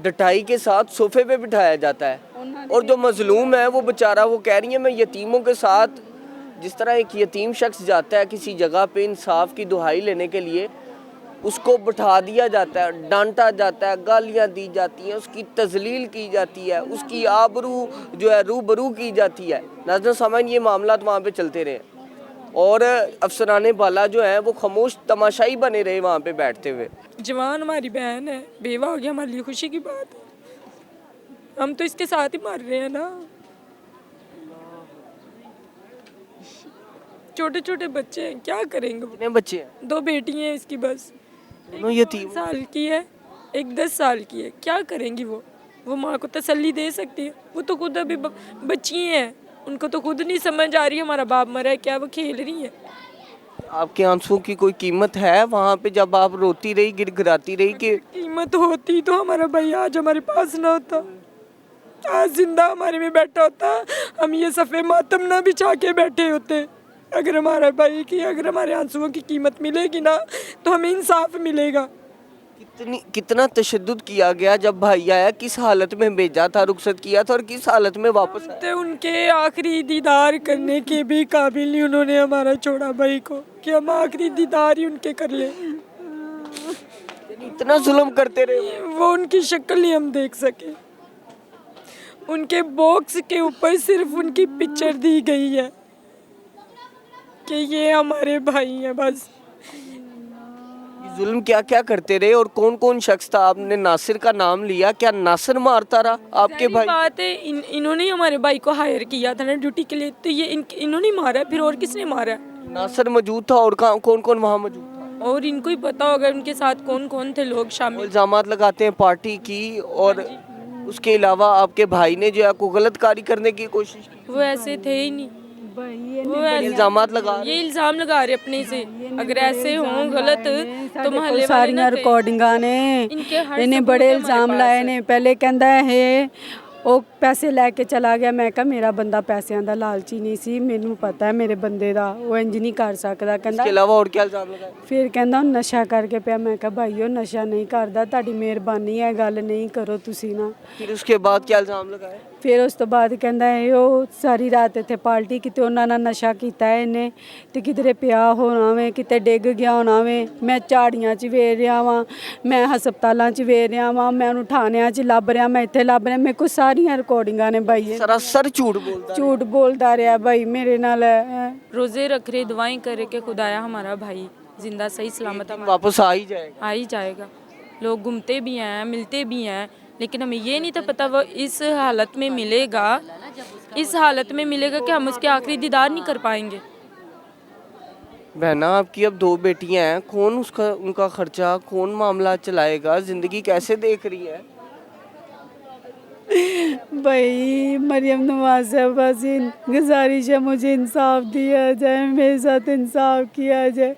डटाई के साथ सोफे पे बिठाया जाता है, और जो मजलूम है वो बेचारा, वो कह रही है मैं यतीमों के साथ, जिस तरह एक यतीम शख्स जाता है किसी जगह पे इंसाफ की दुहाई लेने के लिए, उसको बिठा दिया जाता है, डांटा जाता है, गालियाँ दी जाती हैं, उसकी तजलील की जाती है, उसकी आबरू जो है रूबरू की जाती है। नाज़रीन सामईन, ये मामला वहाँ पे चलते रहे और अफसराने बाला जो है वो खामोश तमाशाई बने रहे वहाँ पे बैठते हुए। जवान हमारी बहन है, बेवा हो गया, हमारे लिए खुशी की बात है, हम तो इसके साथ ही मर रहे हैं ना। छोटे छोटे बच्चे हैं, क्या करेंगे वो? कितने बच्चे हैं? 2 बेटी हैं इसकी, बस दोनों यतीम? 1 साल की है, एक 10 साल की है। क्या करेंगी वो माँ को तसल्ली दे सकती है? वो तो खुद अभी बच्ची हैं, उनको तो खुद नहीं समझ आ रही हमारा बाप मरा है क्या, वो खेल रही है। आपके आंसुओं की कोई कीमत है वहाँ पे जब आप रोती रही, गिड़गिड़ाती रही कि कीमत होती तो हमारा भाई आज हमारे पास ना होता, आज जिंदा हमारे में बैठा होता, हम ये सफ़े मातम ना बिछा के बैठे होते। अगर हमारा भाई की, अगर हमारे आंसुओं की कीमत मिलेगी ना तो हमें इंसाफ मिलेगा। कितना तशद्दुद किया गया जब भाई आया, किस हालत में भेजा था, रुखसत किया था, और किस हालत में वापस आया? तो उनके आखिरी दीदार करने के भी काबिल नहीं उन्होंने हमारा छोड़ा भाई को, कि हम आखिरी दीदार ही उनके कर ले। इतना जुल्म करते रहे वो उनकी शक्ल नहीं हम देख सके, उनके बॉक्स के ऊपर सिर्फ उनकी पिक्चर दी गई है कि ये हमारे भाई हैं बस। जुल्म क्या क्या करते रहे और कौन कौन शख्स था? आपने नासिर का नाम लिया, क्या नासिर मारता रहा आपके भाई? बात है, इन्होंने ही हमारे भाई को हायर किया था ना ड्यूटी के लिए, तो ये इन्होंने ही मारा है, फिर और किसने मारा है? नासिर मौजूद था और कौन कौन वहाँ मौजूद था? और इनको ही पता होगा उनके साथ कौन कौन थे लोग शामिल। इल्जामात लगाते हैं पार्टी की, और उसके अलावा आपके भाई ने जो है कोई गलत कार्य करने की कोशिश की? वो ऐसे थे ही नहीं, वो इल्जामात लगा ये इल्जाम लगा रहे अपने से, अगर ऐसे हों गलत तो मोहल्ले ਸਾਰੀਆਂ ਰਿਕਾਰਡਿੰਗਾਂ ਨੇ, ਇਹਨੇ ਬੜੇ ਇਲਜ਼ਾਮ ਲਾਏ ਨੇ। ਪਹਿਲੇ ਕਹਿੰਦਾ ਇਹ ਉਹ ਪੈਸੇ ਲੈ ਕੇ ਚਲਾ ਗਿਆ, ਮੈਂ ਕਿਹਾ ਮੇਰਾ ਬੰਦਾ ਪੈਸਿਆਂ ਦਾ ਲਾਲਚੀ ਨਹੀਂ ਸੀ, ਮੈਨੂੰ ਪਤਾ ਹੈ ਮੇਰੇ ਬੰਦੇ ਦਾ, ਉਹ ਇੰਜ ਨਹੀਂ ਕਰ ਸਕਦਾ। ਕਹਿੰਦਾ इसके अलावा और क्या इल्जाम लगाए? ਫਿਰ ਕਹਿੰਦਾ ਉਹ ਨਸ਼ਾ ਕਰਕੇ ਪਿਆ। ਮੈਂ ਕਿਹਾ ਭਾਈ ਉਹ ਨਸ਼ਾ ਨਹੀਂ ਕਰਦਾ, ਤੁਹਾਡੀ ਮਿਹਰਬਾਨੀ ਹੈ, ਗੱਲ ਨਹੀਂ ਕਰੋ ਤੁਸੀਂ ਨਾ। फिर उसके बाद क्या इल्जाम लगाए? ਫਿਰ ਉਸ ਤੋਂ ਬਾਅਦ ਕਹਿੰਦਾ ਇਹ ਉਹ ਸਾਰੀ ਰਾਤ ਇੱਥੇ ਪਾਰਟੀ ਕਿਤੇ ਉਹਨਾਂ ਨਾਲ ਨਸ਼ਾ ਕੀਤਾ ਹੈ ਇਹਨੇ, ਤੇ ਕਿਧਰੇ ਪਿਆ ਹੋਣਾ ਵੇ, ਕਿਤੇ ਡਿੱਗ ਗਿਆ ਹੋਣਾ ਵੇ, ਮੈਂ ਝਾੜੀਆਂ 'ਚ ਵੇਖ ਰਿਹਾ ਵਾਂ, ਮੈਂ ਹਸਪਤਾਲਾਂ 'ਚ ਵੇਖ ਰਿਹਾ ਵਾਂ, ਮੈਂ ਉਹਨੂੰ ਥਾਣਿਆਂ 'ਚ ਲੱਭ ਰਿਹਾ, ਮੈਂ ਇੱਥੇ ਲੱਭ ਰਿਹਾ। ਮੇਰੇ ਕੋਲ ਸਾਰੀਆਂ ਰਿਕਾਰਡਿੰਗਾਂ ਨੇ ਬਾਈ, ਇਹ सरासर झूठ बोलता ਝੂਠ ਬੋਲਦਾ ਰਿਹਾ ਬਾਈ ਮੇਰੇ ਨਾਲ। रोजे रख रहे, दुआएं करे कि खुदाया हमारा भाई जिंदा सही सलामत है, हमारा वापस आ ही जाएगा। आ ही जाएगा। लोग घूमते भी हैं, मिलते भी हैं, लेकिन हमें ये नहीं था पता वो इस हालत में मिलेगा, इस हालत में मिलेगा कि हम उसके आखिरी दीदार नहीं कर पाएंगे। बहना आपकी अब 2 बेटियां हैं, कौन उसका उनका खर्चा, कौन मामला चलाएगा, ज़िंदगी कैसे देख रही है? भाई मरियम नवाज साहबा से गुजारिश है, मुझे इंसाफ दिया जाए, मेरे साथ इंसाफ किया जाए।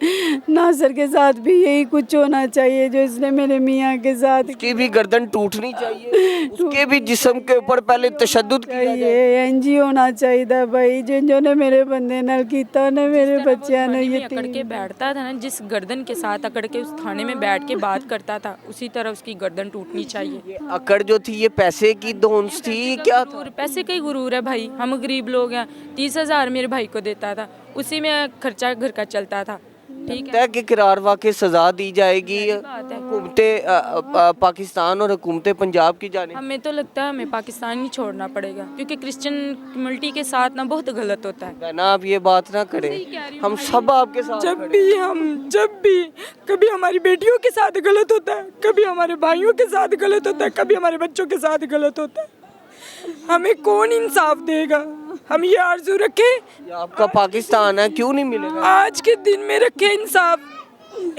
नासिर के साथ भी यही कुछ होना चाहिए जो इसने मेरे मियाँ के साथ उसकी भी गर्दन टूटनी चाहिए, उसके भी जिस्म के ऊपर पहले तशद्दुद किया जाए। चाहिए, एनजी होना चाहिए भाई, जिन्होंने मेरे बंदे नाल कीता ने मेरे बच्चों ने ये अकड़ के बैठता था ना, जिस गर्दन के साथ अकड़ के उस थाने में बैठ के बात करता था, उसी तरह उसकी गर्दन टूटनी चाहिए। ये अकड़ जो थी ये पैसे की धौंस थी क्या था? पैसे का ही गुरूर है भाई, हम गरीब लोग हैं। 30,000 मेरे भाई को देता था, उसी में खर्चा घर का चलता था। ठीक है, तय कि करार वाकई सजा दी जाएगी बात है। हुकूमत पाकिस्तान और हुकूमत पंजाब की जाने। हमें तो लगता है हमें पाकिस्तान ही छोड़ना पड़ेगा, क्योंकि क्रिश्चियन कम्युनिटी के साथ ना बहुत गलत होता है। ना आप ये बात ना करें, हम सब आपके साथ जब भी कभी हमारी बेटियों के साथ गलत होता है, कभी हमारे भाइयों के साथ गलत होता है, कभी हमारे बच्चों के साथ गलत होता है, हमें कौन इंसाफ देगा? हम ये आरज़ू रखें, ये आपका पाकिस्तान है, क्यों नहीं मिलेगा? आज के दिन में रखे इंसाफ,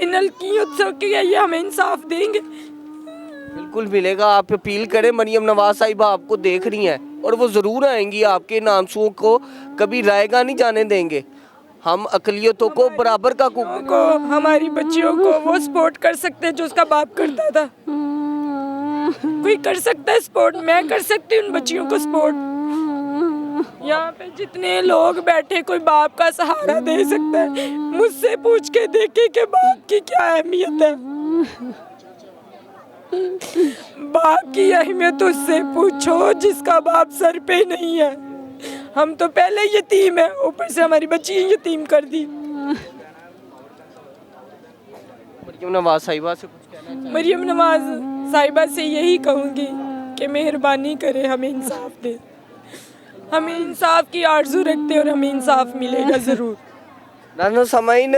इन हल्की उत्सव के ये हमें इंसाफ देंगे। बिल्कुल मिलेगा। आप अपील करें, मरियम नवाज साहिबा आपको देख रही हैं और वो ज़रूर आएंगी, आपके इन आंसुओं को कभी रायगा नहीं जाने देंगे। हम अकलियतों को बराबर का को हमारी बच्चियों को वो सपोर्ट कर सकते हैं जो उसका बाप करता था। कोई कर सकता है सपोर्ट, मैं कर सकती हूँ उन बच्चियों को सपोर्ट। यहाँ पे जितने लोग बैठे, कोई बाप का सहारा दे सकता है, मुझसे पूछ के देखे कि बाप की क्या अहमियत है। बाप की अहमियत उससे पूछो जिसका बाप सर पे नहीं है। हम तो पहले यतीम है, ऊपर से हमारी बच्ची यतीम कर दी। मरियम नवाज साहिबा से कुछ कहना चाहिए? मरियम नवाज साहिबा से यही कहूँगी कि मेहरबानी करे, हमें इंसाफ दे। हमें इंसाफ की आरज़ू रखते हैं और हमें इंसाफ मिलेगा ज़रूर। नाज़रीन सामाईन,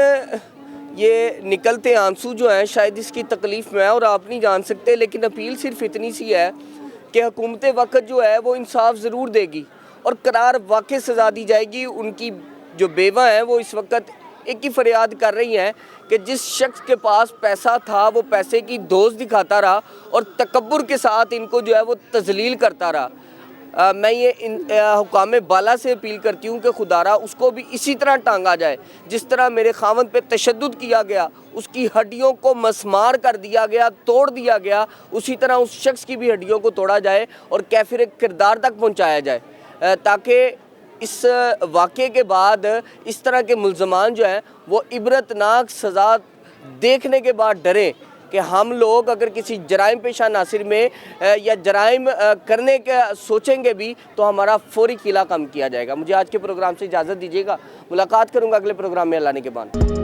ये निकलते आंसू जो हैं शायद इसकी तकलीफ़ में है और आप नहीं जान सकते, लेकिन अपील सिर्फ इतनी सी है कि हुकूमत वक्त जो है वो इंसाफ ज़रूर देगी और करार वाकई सज़ा दी जाएगी। उनकी जो बेवा हैं वो इस वक्त एक ही फरियाद कर रही हैं कि जिस शख्स के पास पैसा था वो पैसे की दोस्त दिखाता रहा और तकब्बुर के साथ इनको जो है वो तजलील करता रहा। मैं ये हुकाम बाला से अपील करती हूँ कि खुदारा उसको भी इसी तरह टांगा जाए, जिस तरह मेरे खावंद पे तशद्दुद किया गया, उसकी हड्डियों को मसमार कर दिया गया, तोड़ दिया गया, उसी तरह उस शख्स की भी हड्डियों को तोड़ा जाए और कैफिर किरदार तक पहुँचाया जाए, ताकि इस वाक़े के बाद इस तरह के मुल्ज़मान जो हैं वो इबरतनाक सज़ा देखने के बाद डरें कि हम लोग अगर किसी जराइम पेशा नासिर में या जराइम करने का सोचेंगे भी तो हमारा फौरी किला कम किया जाएगा। मुझे आज के प्रोग्राम से इजाज़त दीजिएगा, मुलाकात करूँगा अगले प्रोग्राम में अल्लाह ने के बाद।